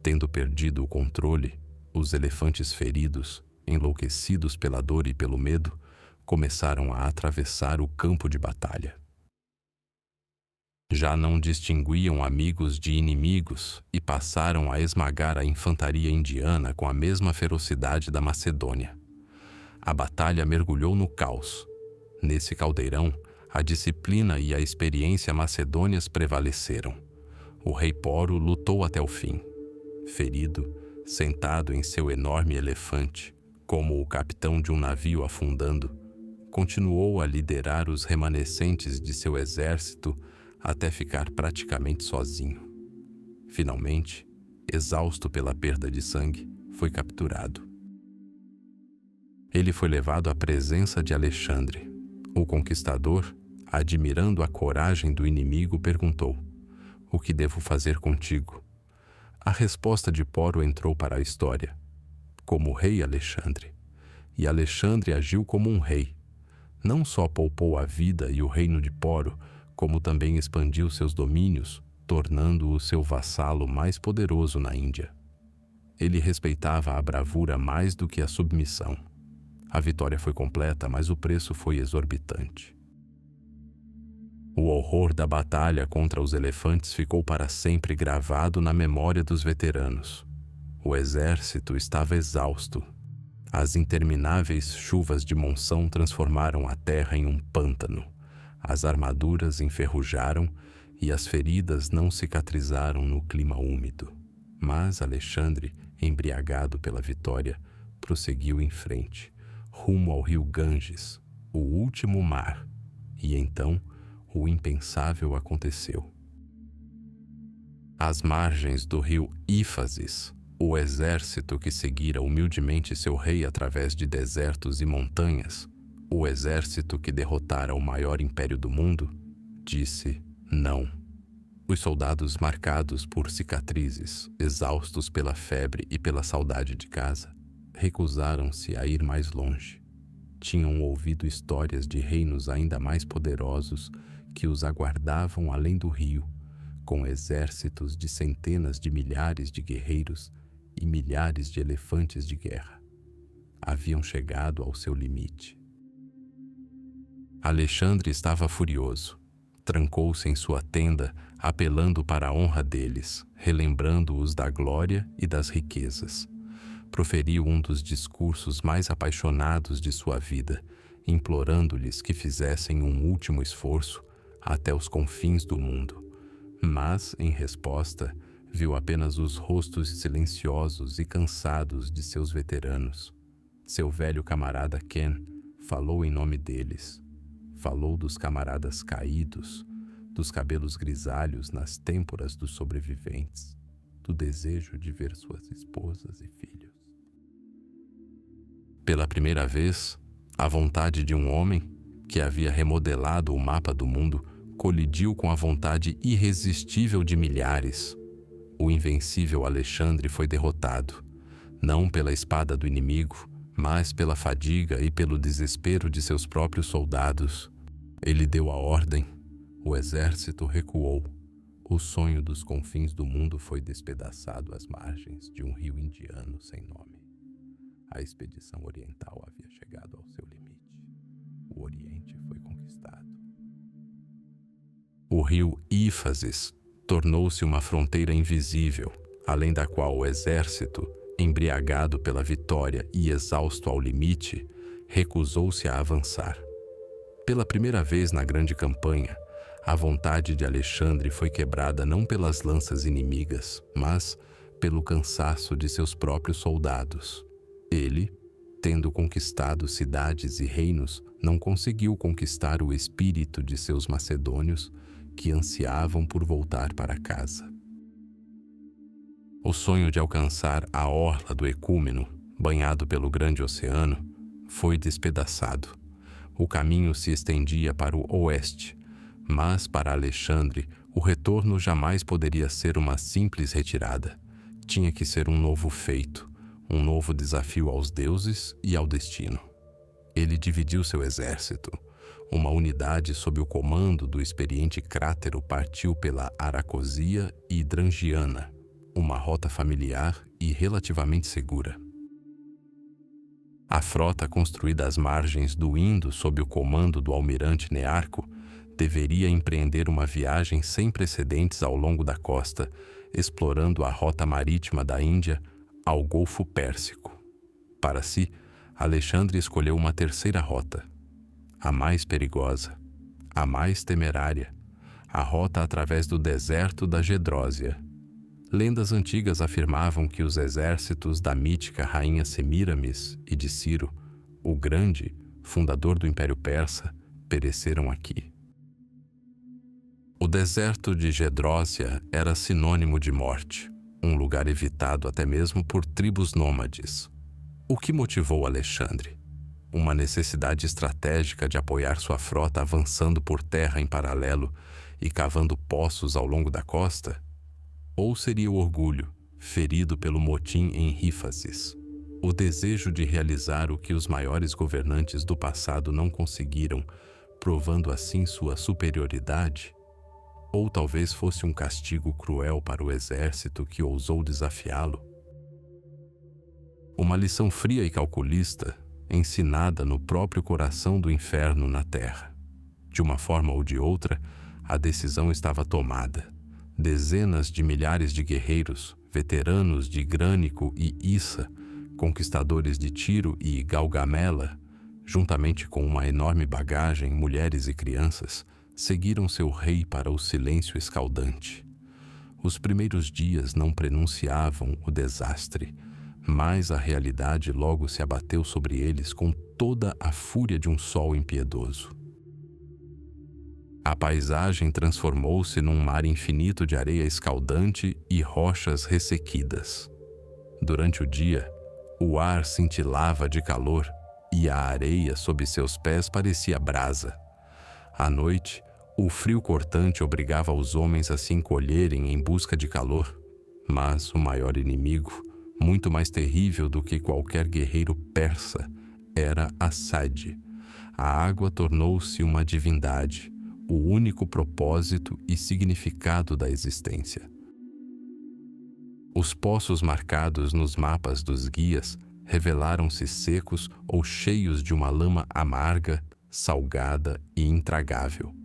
Tendo perdido o controle, os elefantes feridos, enlouquecidos pela dor e pelo medo, começaram a atravessar o campo de batalha. Já não distinguiam amigos de inimigos e passaram a esmagar a infantaria indiana com a mesma ferocidade da Macedônia. A batalha mergulhou no caos. Nesse caldeirão, a disciplina e a experiência macedônias prevaleceram. O rei Poro lutou até o fim. Ferido, sentado em seu enorme elefante, como o capitão de um navio afundando, continuou a liderar os remanescentes de seu exército até ficar praticamente sozinho. Finalmente, exausto pela perda de sangue, foi capturado. Ele foi levado à presença de Alexandre. O conquistador, admirando a coragem do inimigo, perguntou: "O que devo fazer contigo?" A resposta de Poro entrou para a história: "Como rei Alexandre." E Alexandre agiu como um rei. Não só poupou a vida e o reino de Poro, como também expandiu seus domínios, tornando-o seu vassalo mais poderoso na Índia. Ele respeitava a bravura mais do que a submissão. A vitória foi completa, mas o preço foi exorbitante. O horror da batalha contra os elefantes ficou para sempre gravado na memória dos veteranos. O exército estava exausto. As intermináveis chuvas de monção transformaram a terra em um pântano. As armaduras enferrujaram e as feridas não cicatrizaram no clima úmido. Mas Alexandre, embriagado pela vitória, prosseguiu em frente, rumo ao rio Ganges, o último mar. E então, o impensável aconteceu. Às margens do rio Ífasis, o exército que seguira humildemente seu rei através de desertos e montanhas, o exército que derrotara o maior império do mundo, disse não. Os soldados, marcados por cicatrizes, exaustos pela febre e pela saudade de casa, recusaram-se a ir mais longe. Tinham ouvido histórias de reinos ainda mais poderosos que os aguardavam além do rio, com exércitos de centenas de milhares de guerreiros e milhares de elefantes de guerra. Haviam chegado ao seu limite. Alexandre estava furioso. Trancou-se em sua tenda, apelando para a honra deles, relembrando-os da glória e das riquezas. Proferiu um dos discursos mais apaixonados de sua vida, implorando-lhes que fizessem um último esforço até os confins do mundo. Mas, em resposta, viu apenas os rostos silenciosos e cansados de seus veteranos. Seu velho camarada Ken falou em nome deles. Falou dos camaradas caídos, dos cabelos grisalhos nas têmporas dos sobreviventes, do desejo de ver suas esposas e filhos. Pela primeira vez, a vontade de um homem, que havia remodelado o mapa do mundo, colidiu com a vontade irresistível de milhares. O invencível Alexandre foi derrotado, não pela espada do inimigo, mas pela fadiga e pelo desespero de seus próprios soldados. Ele deu a ordem, o exército recuou. O sonho dos confins do mundo foi despedaçado às margens de um rio indiano sem nome. A expedição oriental havia chegado ao seu limite. O Oriente foi conquistado. O rio Ífases tornou-se uma fronteira invisível, além da qual o exército, embriagado pela vitória e exausto ao limite, recusou-se a avançar. Pela primeira vez na grande campanha, a vontade de Alexandre foi quebrada não pelas lanças inimigas, mas pelo cansaço de seus próprios soldados. Ele, tendo conquistado cidades e reinos, não conseguiu conquistar o espírito de seus macedônios, que ansiavam por voltar para casa. O sonho de alcançar a orla do Ecúmeno, banhado pelo grande oceano, foi despedaçado. O caminho se estendia para o oeste, mas para Alexandre o retorno jamais poderia ser uma simples retirada. Tinha que ser um novo feito, um novo desafio aos deuses e ao destino. Ele dividiu seu exército. Uma unidade sob o comando do experiente Crátero partiu pela Aracosia e Drangiana, uma rota familiar e relativamente segura. A frota construída às margens do Indo sob o comando do almirante Nearco deveria empreender uma viagem sem precedentes ao longo da costa, explorando a rota marítima da Índia ao Golfo Pérsico. Para si, Alexandre escolheu uma terceira rota, a mais perigosa, a mais temerária, a rota através do deserto da Gedrósia. Lendas antigas afirmavam que os exércitos da mítica rainha Semíramis e de Ciro, o Grande, fundador do Império Persa, pereceram aqui. O deserto de Gedrósia era sinônimo de morte, um lugar evitado até mesmo por tribos nômades. O que motivou Alexandre? Uma necessidade estratégica de apoiar sua frota avançando por terra em paralelo e cavando poços ao longo da costa? Ou seria o orgulho, ferido pelo motim em Rífaces, o desejo de realizar o que os maiores governantes do passado não conseguiram, provando assim sua superioridade? Ou talvez fosse um castigo cruel para o exército que ousou desafiá-lo? Uma lição fria e calculista, ensinada no próprio coração do inferno na terra. De uma forma ou de outra, a decisão estava tomada. Dezenas de milhares de guerreiros, veteranos de Grânico e Issa, conquistadores de Tiro e Galgamela, juntamente com uma enorme bagagem, mulheres e crianças, seguiram seu rei para o silêncio escaldante. Os primeiros dias não prenunciavam o desastre, mas a realidade logo se abateu sobre eles com toda a fúria de um sol impiedoso. A paisagem transformou-se num mar infinito de areia escaldante e rochas ressequidas. Durante o dia, o ar cintilava de calor e a areia sob seus pés parecia brasa. À noite, o frio cortante obrigava os homens a se encolherem em busca de calor, mas o maior inimigo, muito mais terrível do que qualquer guerreiro persa, era Assad. A água tornou-se uma divindade, o único propósito e significado da existência. Os poços marcados nos mapas dos guias revelaram-se secos ou cheios de uma lama amarga, salgada e intragável.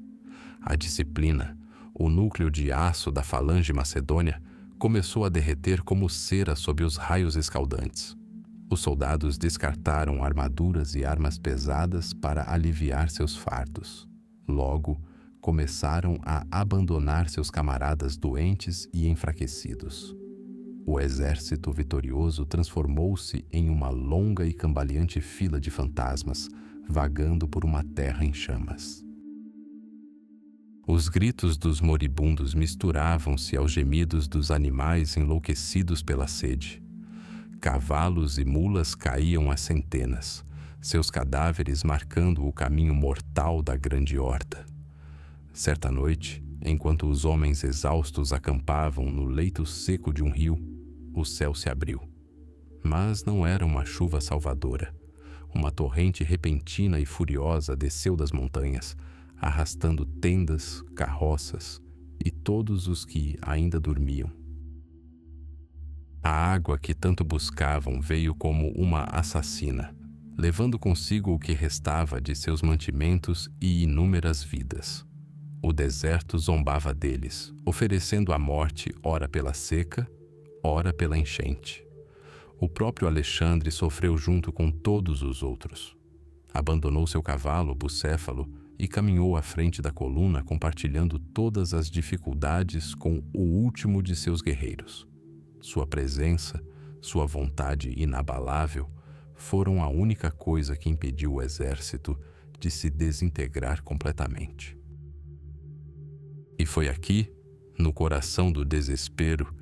A disciplina, o núcleo de aço da falange macedônia, começou a derreter como cera sob os raios escaldantes. Os soldados descartaram armaduras e armas pesadas para aliviar seus fardos. Logo, começaram a abandonar seus camaradas doentes e enfraquecidos. O exército vitorioso transformou-se em uma longa e cambaleante fila de fantasmas, vagando por uma terra em chamas. Os gritos dos moribundos misturavam-se aos gemidos dos animais enlouquecidos pela sede. Cavalos e mulas caíam a centenas, seus cadáveres marcando o caminho mortal da grande horda. Certa noite, enquanto os homens exaustos acampavam no leito seco de um rio, o céu se abriu. Mas não era uma chuva salvadora. Uma torrente repentina e furiosa desceu das montanhas, arrastando tendas, carroças e todos os que ainda dormiam. A água que tanto buscavam veio como uma assassina, levando consigo o que restava de seus mantimentos e inúmeras vidas. O deserto zombava deles, oferecendo a morte ora pela seca, ora pela enchente. O próprio Alexandre sofreu junto com todos os outros. Abandonou seu cavalo, Bucéfalo, e caminhou à frente da coluna, compartilhando todas as dificuldades com o último de seus guerreiros. Sua presença, sua vontade inabalável, foram a única coisa que impediu o exército de se desintegrar completamente. E foi aqui, no coração do desespero,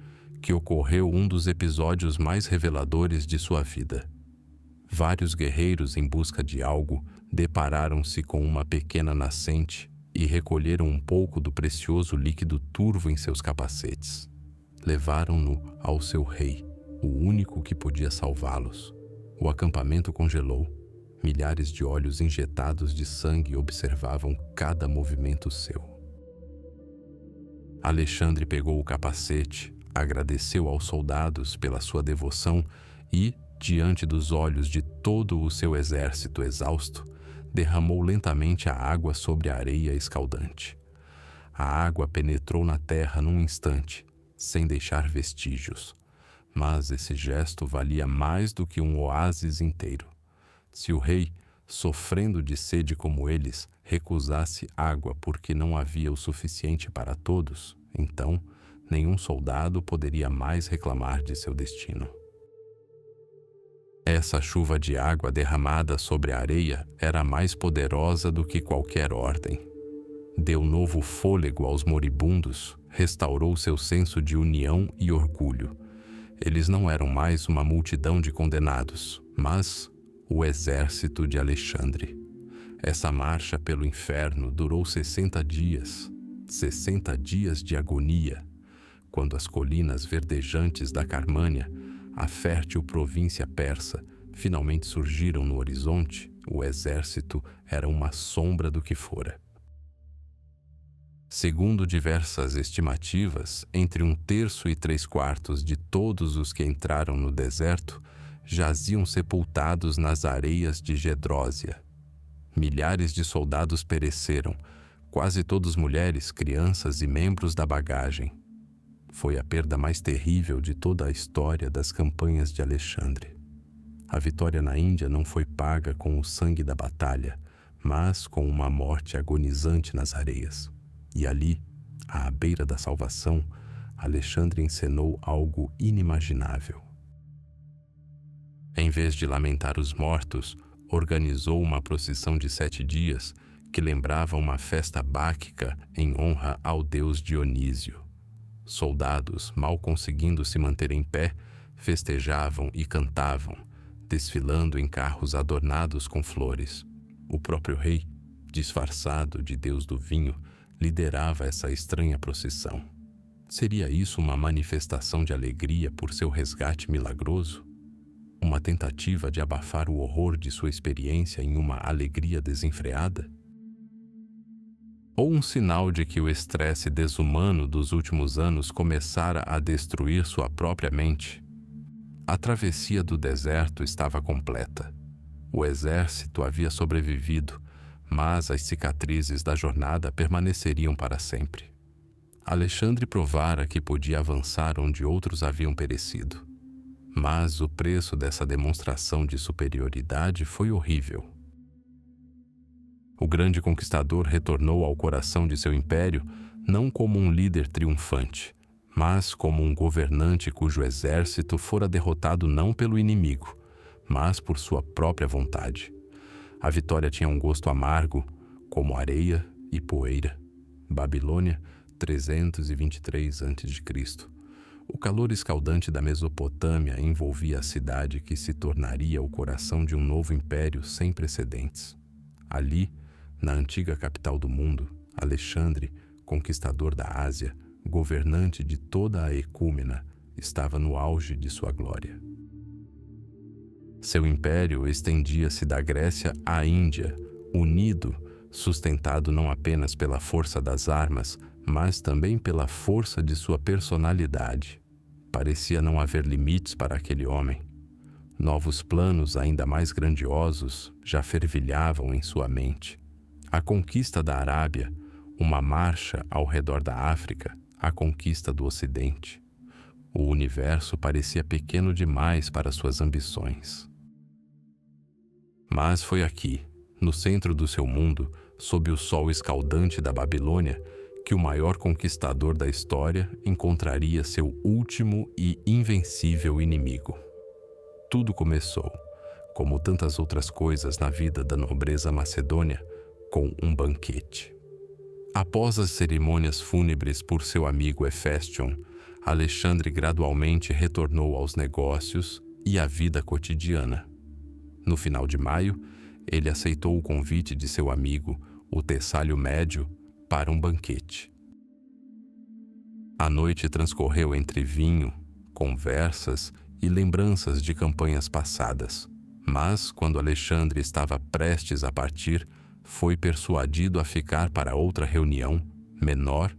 que ocorreu um dos episódios mais reveladores de sua vida. Vários guerreiros em busca de algo depararam-se com uma pequena nascente e recolheram um pouco do precioso líquido turvo em seus capacetes. Levaram-no ao seu rei, o único que podia salvá-los. O acampamento congelou. Milhares de olhos injetados de sangue observavam cada movimento seu. Alexandre pegou o capacete, agradeceu aos soldados pela sua devoção e, diante dos olhos de todo o seu exército exausto, derramou lentamente a água sobre a areia escaldante. A água penetrou na terra num instante, sem deixar vestígios. Mas esse gesto valia mais do que um oásis inteiro. Se o rei, sofrendo de sede como eles, recusasse água porque não havia o suficiente para todos, então nenhum soldado poderia mais reclamar de seu destino. Essa chuva de água derramada sobre a areia era mais poderosa do que qualquer ordem. Deu novo fôlego aos moribundos, restaurou seu senso de união e orgulho. Eles não eram mais uma multidão de condenados, mas o exército de Alexandre. Essa marcha pelo inferno durou 60 dias, 60 dias de agonia. Quando as colinas verdejantes da Carmânia, a fértil província persa, finalmente surgiram no horizonte, o exército era uma sombra do que fora. Segundo diversas estimativas, entre 1/3 e 3/4 de todos os que entraram no deserto jaziam sepultados nas areias de Gedrósia. Milhares de soldados pereceram, quase todos mulheres, crianças e membros da bagagem. Foi a perda mais terrível de toda a história das campanhas de Alexandre. A vitória na Índia não foi paga com o sangue da batalha, mas com uma morte agonizante nas areias. E ali, à beira da salvação, Alexandre encenou algo inimaginável. Em vez de lamentar os mortos, organizou uma procissão de 7 dias que lembrava uma festa báquica em honra ao deus Dionísio. Soldados, mal conseguindo se manter em pé, festejavam e cantavam, desfilando em carros adornados com flores. O próprio rei, disfarçado de deus do vinho, liderava essa estranha procissão. Seria isso uma manifestação de alegria por seu resgate milagroso? Uma tentativa de abafar o horror de sua experiência em uma alegria desenfreada? Ou um sinal de que o estresse desumano dos últimos anos começara a destruir sua própria mente? A travessia do deserto estava completa. O exército havia sobrevivido, mas as cicatrizes da jornada permaneceriam para sempre. Alexandre provara que podia avançar onde outros haviam perecido. Mas o preço dessa demonstração de superioridade foi horrível. O grande conquistador retornou ao coração de seu império não como um líder triunfante, mas como um governante cujo exército fora derrotado não pelo inimigo, mas por sua própria vontade. A vitória tinha um gosto amargo, como areia e poeira. Babilônia, 323 a.C. O calor escaldante da Mesopotâmia envolvia a cidade que se tornaria o coração de um novo império sem precedentes. Ali, na antiga capital do mundo, Alexandre, conquistador da Ásia, governante de toda a Ecúmena, estava no auge de sua glória. Seu império estendia-se da Grécia à Índia, unido, sustentado não apenas pela força das armas, mas também pela força de sua personalidade. Parecia não haver limites para aquele homem. Novos planos ainda mais grandiosos já fervilhavam em sua mente. A conquista da Arábia, uma marcha ao redor da África, a conquista do Ocidente. O universo parecia pequeno demais para suas ambições. Mas foi aqui, no centro do seu mundo, sob o sol escaldante da Babilônia, que o maior conquistador da história encontraria seu último e invencível inimigo. Tudo começou, como tantas outras coisas na vida da nobreza macedônia, com um banquete. Após as cerimônias fúnebres por seu amigo Heféstion, Alexandre gradualmente retornou aos negócios e à vida cotidiana. No final de maio, ele aceitou o convite de seu amigo, o Tessálio Médio, para um banquete. A noite transcorreu entre vinho, conversas e lembranças de campanhas passadas, mas quando Alexandre estava prestes a partir, foi persuadido a ficar para outra reunião, menor,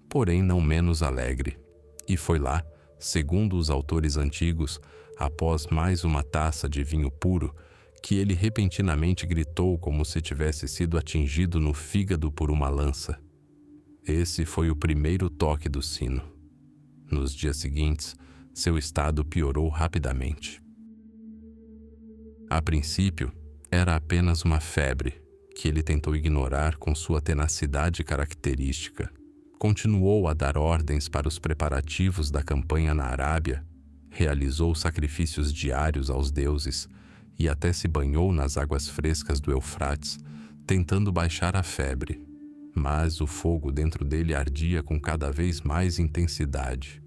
porém não menos alegre. E foi lá, segundo os autores antigos, após mais uma taça de vinho puro, que ele repentinamente gritou como se tivesse sido atingido no fígado por uma lança. Esse foi o primeiro toque do sino. Nos dias seguintes, seu estado piorou rapidamente. A princípio, era apenas uma febre, que ele tentou ignorar com sua tenacidade característica. Continuou a dar ordens para os preparativos da campanha na Arábia, realizou sacrifícios diários aos deuses e até se banhou nas águas frescas do Eufrates, tentando baixar a febre. Mas o fogo dentro dele ardia com cada vez mais intensidade.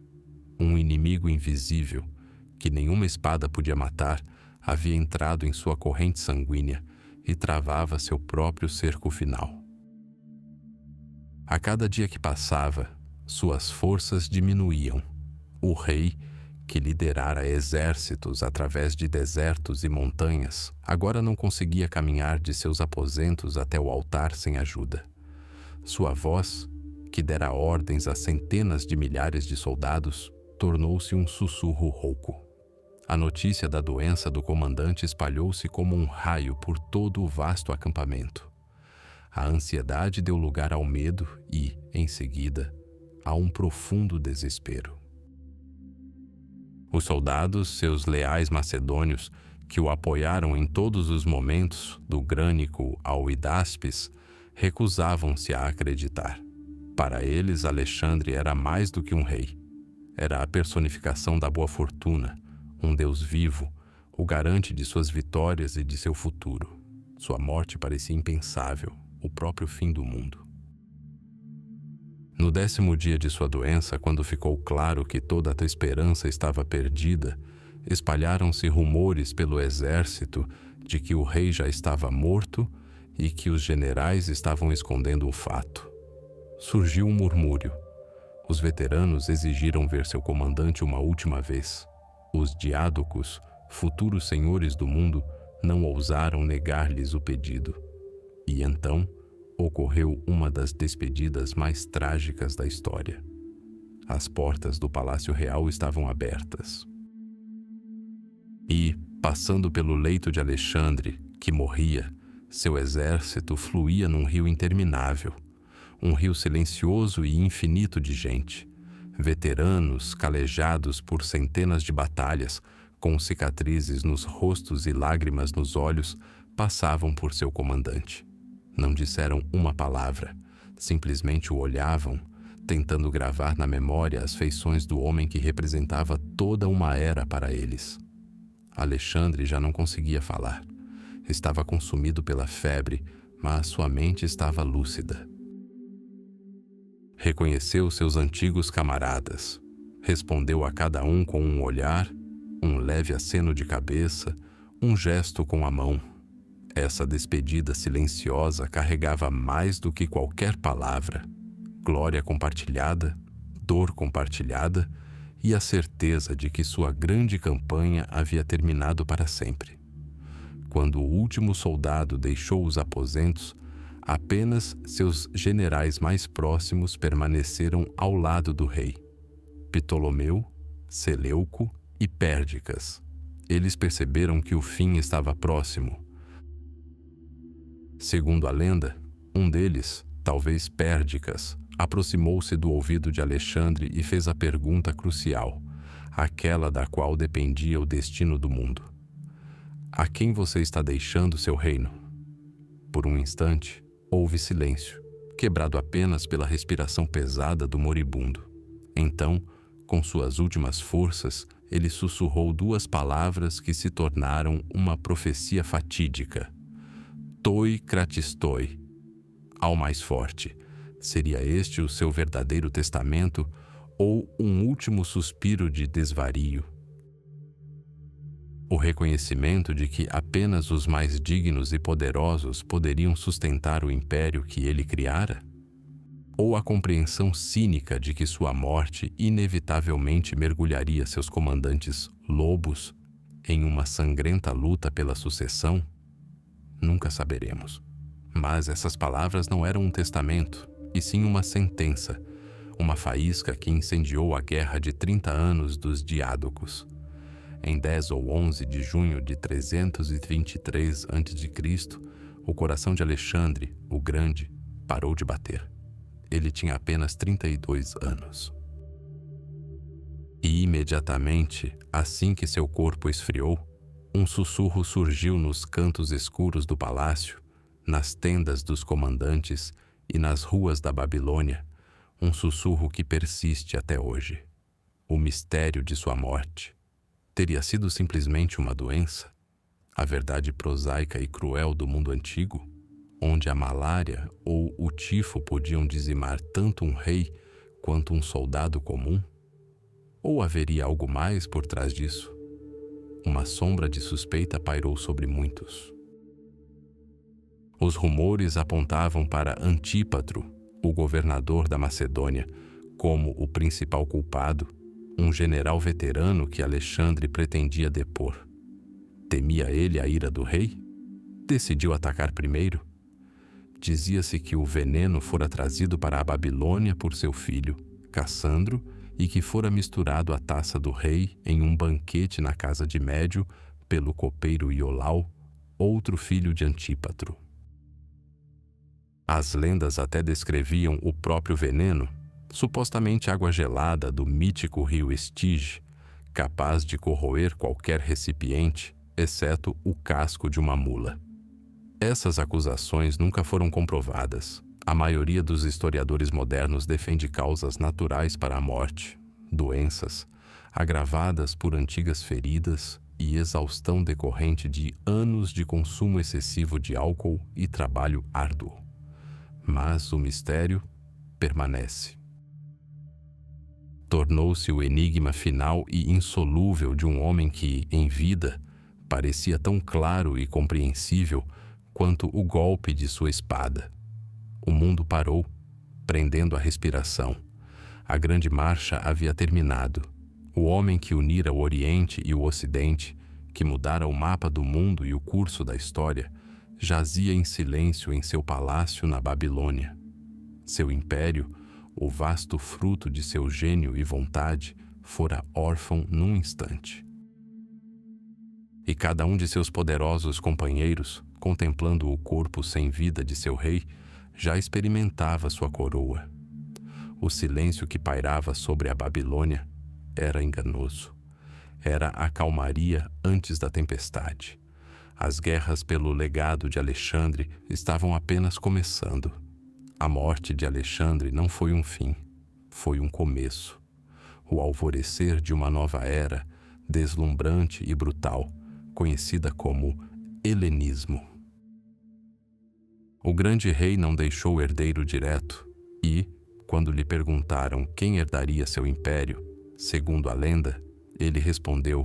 Um inimigo invisível, que nenhuma espada podia matar, havia entrado em sua corrente sanguínea e travava seu próprio cerco final. A cada dia que passava, suas forças diminuíam. O rei, que liderara exércitos através de desertos e montanhas, agora não conseguia caminhar de seus aposentos até o altar sem ajuda. Sua voz, que dera ordens a centenas de milhares de soldados, tornou-se um sussurro rouco. A notícia da doença do comandante espalhou-se como um raio por todo o vasto acampamento. A ansiedade deu lugar ao medo e, em seguida, a um profundo desespero. Os soldados, seus leais macedônios, que o apoiaram em todos os momentos, do Grânico ao Hidáspes, recusavam-se a acreditar. Para eles, Alexandre era mais do que um rei. Era a personificação da boa fortuna, um Deus vivo, o garante de suas vitórias e de seu futuro. Sua morte parecia impensável, o próprio fim do mundo. No 10º dia de sua doença, quando ficou claro que toda a esperança estava perdida, espalharam-se rumores pelo exército de que o rei já estava morto e que os generais estavam escondendo o fato. Surgiu um murmúrio. Os veteranos exigiram ver seu comandante uma última vez. Os diádocos, futuros senhores do mundo, não ousaram negar-lhes o pedido. E então ocorreu uma das despedidas mais trágicas da história. As portas do Palácio Real estavam abertas. E, passando pelo leito de Alexandre, que morria, seu exército fluía num rio interminável, um rio silencioso e infinito de gente. Veteranos, calejados por centenas de batalhas, com cicatrizes nos rostos e lágrimas nos olhos, passavam por seu comandante. Não disseram uma palavra, simplesmente o olhavam, tentando gravar na memória as feições do homem que representava toda uma era para eles. Alexandre já não conseguia falar. Estava consumido pela febre, mas sua mente estava lúcida. Reconheceu seus antigos camaradas. Respondeu a cada um com um olhar, um leve aceno de cabeça, um gesto com a mão. Essa despedida silenciosa carregava mais do que qualquer palavra. Glória compartilhada, dor compartilhada e a certeza de que sua grande campanha havia terminado para sempre. Quando o último soldado deixou os aposentos, apenas seus generais mais próximos permaneceram ao lado do rei: Ptolomeu, Seleuco e Pérdicas. Eles perceberam que o fim estava próximo. Segundo a lenda, um deles, talvez Pérdicas, aproximou-se do ouvido de Alexandre e fez a pergunta crucial, aquela da qual dependia o destino do mundo. A quem você está deixando seu reino? Por um instante, houve silêncio, quebrado apenas pela respiração pesada do moribundo. Então, com suas últimas forças, ele sussurrou duas palavras que se tornaram uma profecia fatídica. Toi Kratistoi, ao mais forte. Seria este o seu verdadeiro testamento ou um último suspiro de desvario? O reconhecimento de que apenas os mais dignos e poderosos poderiam sustentar o império que ele criara? Ou a compreensão cínica de que sua morte inevitavelmente mergulharia seus comandantes lobos em uma sangrenta luta pela sucessão? Nunca saberemos. Mas essas palavras não eram um testamento, e sim uma sentença, uma faísca que incendiou a guerra de 30 anos dos Diádocos. Em 10 ou 11 de junho de 323 a.C., o coração de Alexandre, o Grande, parou de bater. Ele tinha apenas 32 anos. E imediatamente, assim que seu corpo esfriou, um sussurro surgiu nos cantos escuros do palácio, nas tendas dos comandantes e nas ruas da Babilônia, um sussurro que persiste até hoje. O mistério de sua morte. Teria sido simplesmente uma doença? A verdade prosaica e cruel do mundo antigo, onde a malária ou o tifo podiam dizimar tanto um rei quanto um soldado comum? Ou haveria algo mais por trás disso? Uma sombra de suspeita pairou sobre muitos. Os rumores apontavam para Antípatro, o governador da Macedônia, como o principal culpado, um general veterano que Alexandre pretendia depor. Temia ele a ira do rei? Decidiu atacar primeiro? Dizia-se que o veneno fora trazido para a Babilônia por seu filho, Cassandro, e que fora misturado à taça do rei em um banquete na casa de Médio pelo copeiro Iolau, outro filho de Antípatro. As lendas até descreviam o próprio veneno, supostamente água gelada do mítico rio Estige, capaz de corroer qualquer recipiente, exceto o casco de uma mula. Essas acusações nunca foram comprovadas. A maioria dos historiadores modernos defende causas naturais para a morte, doenças, agravadas por antigas feridas e exaustão decorrente de anos de consumo excessivo de álcool e trabalho árduo. Mas o mistério permanece. Tornou-se o enigma final e insolúvel de um homem que, em vida, parecia tão claro e compreensível quanto o golpe de sua espada. O mundo parou, prendendo a respiração. A grande marcha havia terminado. O homem que unira o Oriente e o Ocidente, que mudara o mapa do mundo e o curso da história, jazia em silêncio em seu palácio na Babilônia. Seu império, o vasto fruto de seu gênio e vontade, fora órfão num instante. E cada um de seus poderosos companheiros, contemplando o corpo sem vida de seu rei, já experimentava sua coroa. O silêncio que pairava sobre a Babilônia era enganoso. Era a calmaria antes da tempestade. As guerras pelo legado de Alexandre estavam apenas começando. A morte de Alexandre não foi um fim, foi um começo. O alvorecer de uma nova era, deslumbrante e brutal, conhecida como helenismo. O grande rei não deixou herdeiro direto e, quando lhe perguntaram quem herdaria seu império, segundo a lenda, ele respondeu: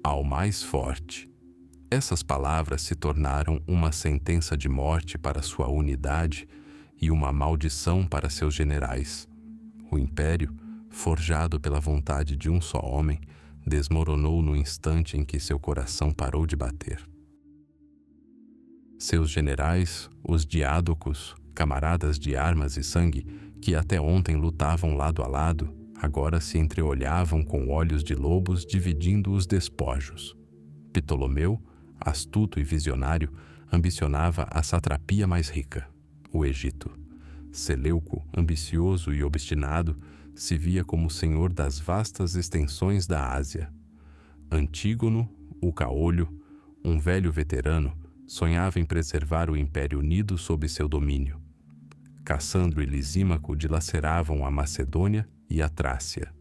ao mais forte. Essas palavras se tornaram uma sentença de morte para sua unidade e uma maldição para seus generais. O império, forjado pela vontade de um só homem, desmoronou no instante em que seu coração parou de bater. Seus generais, os Diádocos, camaradas de armas e sangue, que até ontem lutavam lado a lado, agora se entreolhavam com olhos de lobos dividindo os despojos. Ptolomeu, astuto e visionário, ambicionava a satrapia mais rica, o Egito. Seleuco, ambicioso e obstinado, se via como senhor das vastas extensões da Ásia. Antígono, o Caolho, um velho veterano, sonhava em preservar o Império unido sob seu domínio. Cassandro e Lisímaco dilaceravam a Macedônia e a Trácia.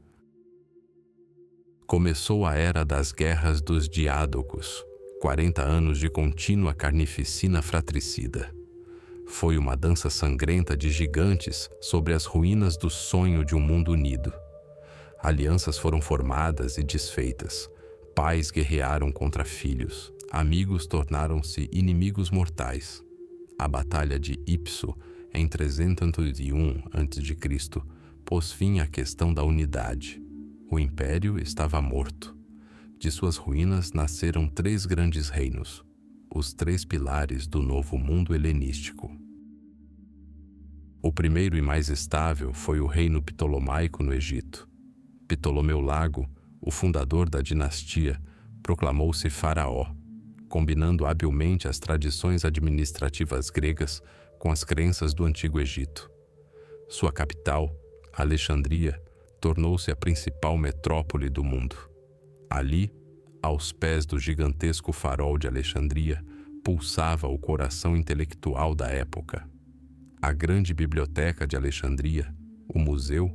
Começou a era das guerras dos diádocos, 40 anos de contínua carnificina fratricida. Foi uma dança sangrenta de gigantes sobre as ruínas do sonho de um mundo unido. Alianças foram formadas e desfeitas. Pais guerrearam contra filhos. Amigos tornaram-se inimigos mortais. A Batalha de Ipso, em 301 a.C., pôs fim à questão da unidade. O império estava morto. De suas ruínas nasceram 3 grandes reinos, os 3 pilares do novo mundo helenístico. O primeiro e mais estável foi o reino ptolomaico no Egito. Ptolomeu Lago, o fundador da dinastia, proclamou-se faraó, combinando habilmente as tradições administrativas gregas com as crenças do Antigo Egito. Sua capital, Alexandria, tornou-se a principal metrópole do mundo. Ali, aos pés do gigantesco farol de Alexandria, pulsava o coração intelectual da época. A grande biblioteca de Alexandria, o museu,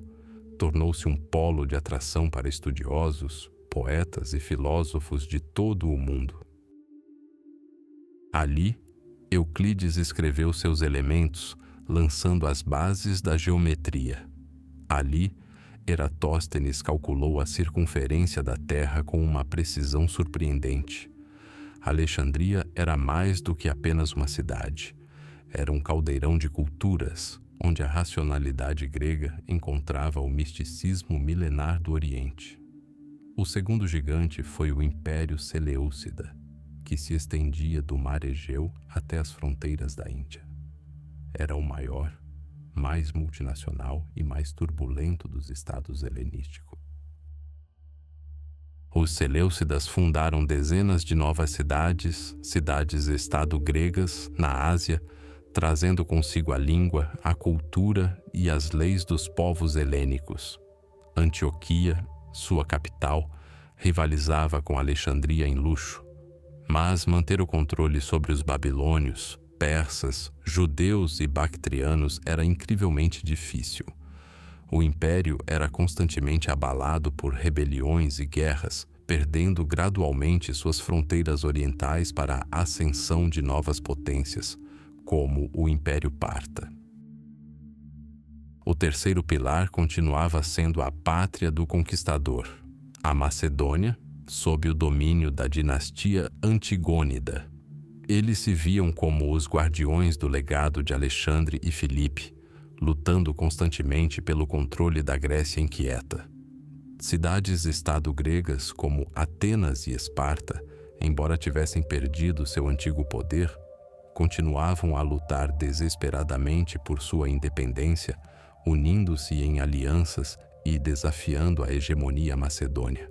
tornou-se um polo de atração para estudiosos, poetas e filósofos de todo o mundo. Ali, Euclides escreveu seus elementos, lançando as bases da geometria. Ali, Eratóstenes calculou a circunferência da Terra com uma precisão surpreendente. Alexandria era mais do que apenas uma cidade. Era um caldeirão de culturas, onde a racionalidade grega encontrava o misticismo milenar do Oriente. O segundo gigante foi o Império Seleucida, que se estendia do Mar Egeu até as fronteiras da Índia. Era o maior, mais multinacional e mais turbulento dos estados helenísticos. Os Seleucidas fundaram dezenas de novas cidades-estado gregas na Ásia, trazendo consigo a língua, a cultura e as leis dos povos helênicos. Antioquia, sua capital, rivalizava com Alexandria em luxo, mas manter o controle sobre os babilônios, persas, judeus e bactrianos era incrivelmente difícil. O império era constantemente abalado por rebeliões e guerras, perdendo gradualmente suas fronteiras orientais para a ascensão de novas potências, como o Império Parta. O terceiro pilar continuava sendo a pátria do conquistador, a Macedônia, sob o domínio da dinastia Antigônida. Eles se viam como os guardiões do legado de Alexandre e Filipe, lutando constantemente pelo controle da Grécia inquieta. Cidades-estado gregas como Atenas e Esparta, embora tivessem perdido seu antigo poder, continuavam a lutar desesperadamente por sua independência, unindo-se em alianças e desafiando a hegemonia macedônia.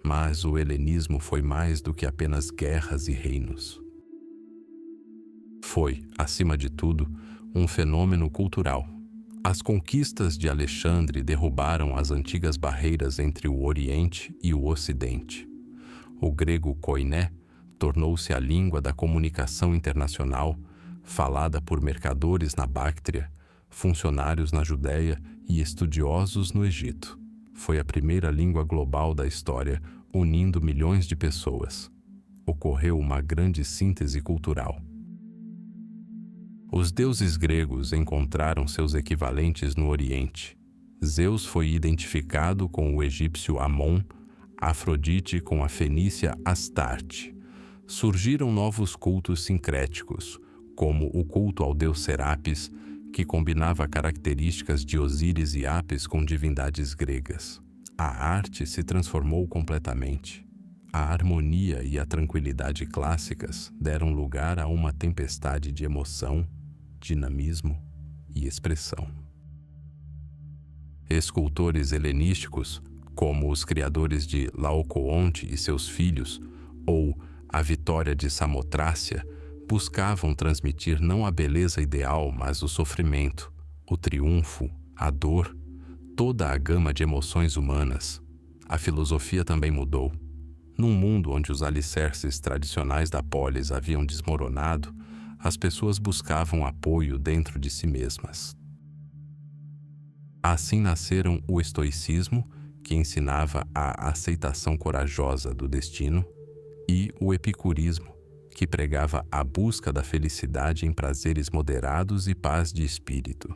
Mas o helenismo foi mais do que apenas guerras e reinos. Foi, acima de tudo, um fenômeno cultural. As conquistas de Alexandre derrubaram as antigas barreiras entre o Oriente e o Ocidente. O grego koiné tornou-se a língua da comunicação internacional, falada por mercadores na Báctria, funcionários na Judéia e estudiosos no Egito. Foi a primeira língua global da história, unindo milhões de pessoas. Ocorreu uma grande síntese cultural. Os deuses gregos encontraram seus equivalentes no Oriente. Zeus foi identificado com o egípcio Amon, Afrodite com a fenícia Astarte. Surgiram novos cultos sincréticos, como o culto ao deus Serapis, que combinava características de Osíris e Apis com divindades gregas. A arte se transformou completamente. A harmonia e a tranquilidade clássicas deram lugar a uma tempestade de emoção, dinamismo e expressão. Escultores helenísticos, como os criadores de Laocoonte e seus filhos, ou a Vitória de Samotrácia, buscavam transmitir não a beleza ideal, mas o sofrimento, o triunfo, a dor, toda a gama de emoções humanas, a filosofia também mudou. Num mundo onde os alicerces tradicionais da polis haviam desmoronado, as pessoas buscavam apoio dentro de si mesmas. Assim nasceram o estoicismo, que ensinava a aceitação corajosa do destino, e o epicurismo, que pregava a busca da felicidade em prazeres moderados e paz de espírito.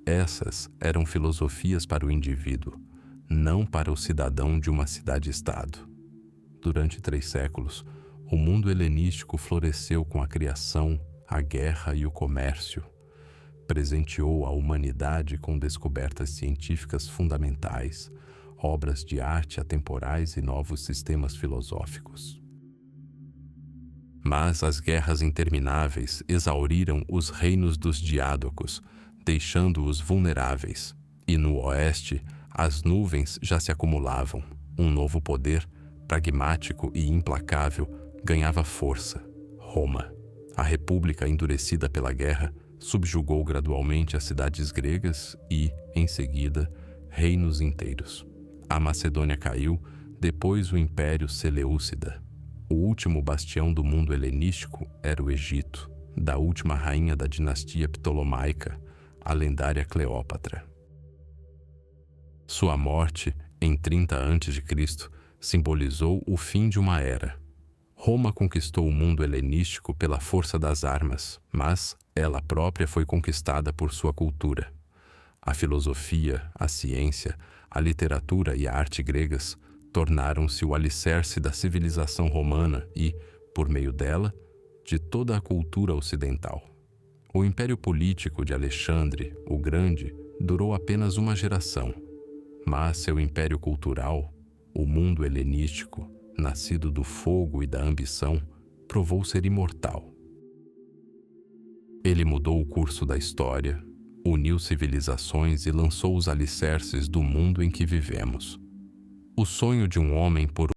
Essas eram filosofias para o indivíduo, não para o cidadão de uma cidade-estado. Durante 3 séculos, o mundo helenístico floresceu com a criação, a guerra e o comércio. Presenteou a humanidade com descobertas científicas fundamentais, obras de arte atemporais e novos sistemas filosóficos. Mas as guerras intermináveis exauriram os reinos dos diádocos, deixando-os vulneráveis, e no oeste as nuvens já se acumulavam. Um novo poder, pragmático e implacável, ganhava força: Roma. A república, endurecida pela guerra, subjugou gradualmente as cidades gregas e, em seguida, reinos inteiros. A Macedônia caiu, depois o Império Seleucida. O último bastião do mundo helenístico era o Egito, da última rainha da dinastia ptolomaica, a lendária Cleópatra. Sua morte, em 30 a.C., simbolizou o fim de uma era. Roma conquistou o mundo helenístico pela força das armas, mas ela própria foi conquistada por sua cultura. A filosofia, a ciência, a literatura e a arte gregas tornaram-se o alicerce da civilização romana e, por meio dela, de toda a cultura ocidental. O império político de Alexandre, o Grande, durou apenas uma geração, mas seu império cultural, o mundo helenístico, nascido do fogo e da ambição, provou ser imortal. Ele mudou o curso da história, uniu civilizações e lançou os alicerces do mundo em que vivemos. O sonho de um homem por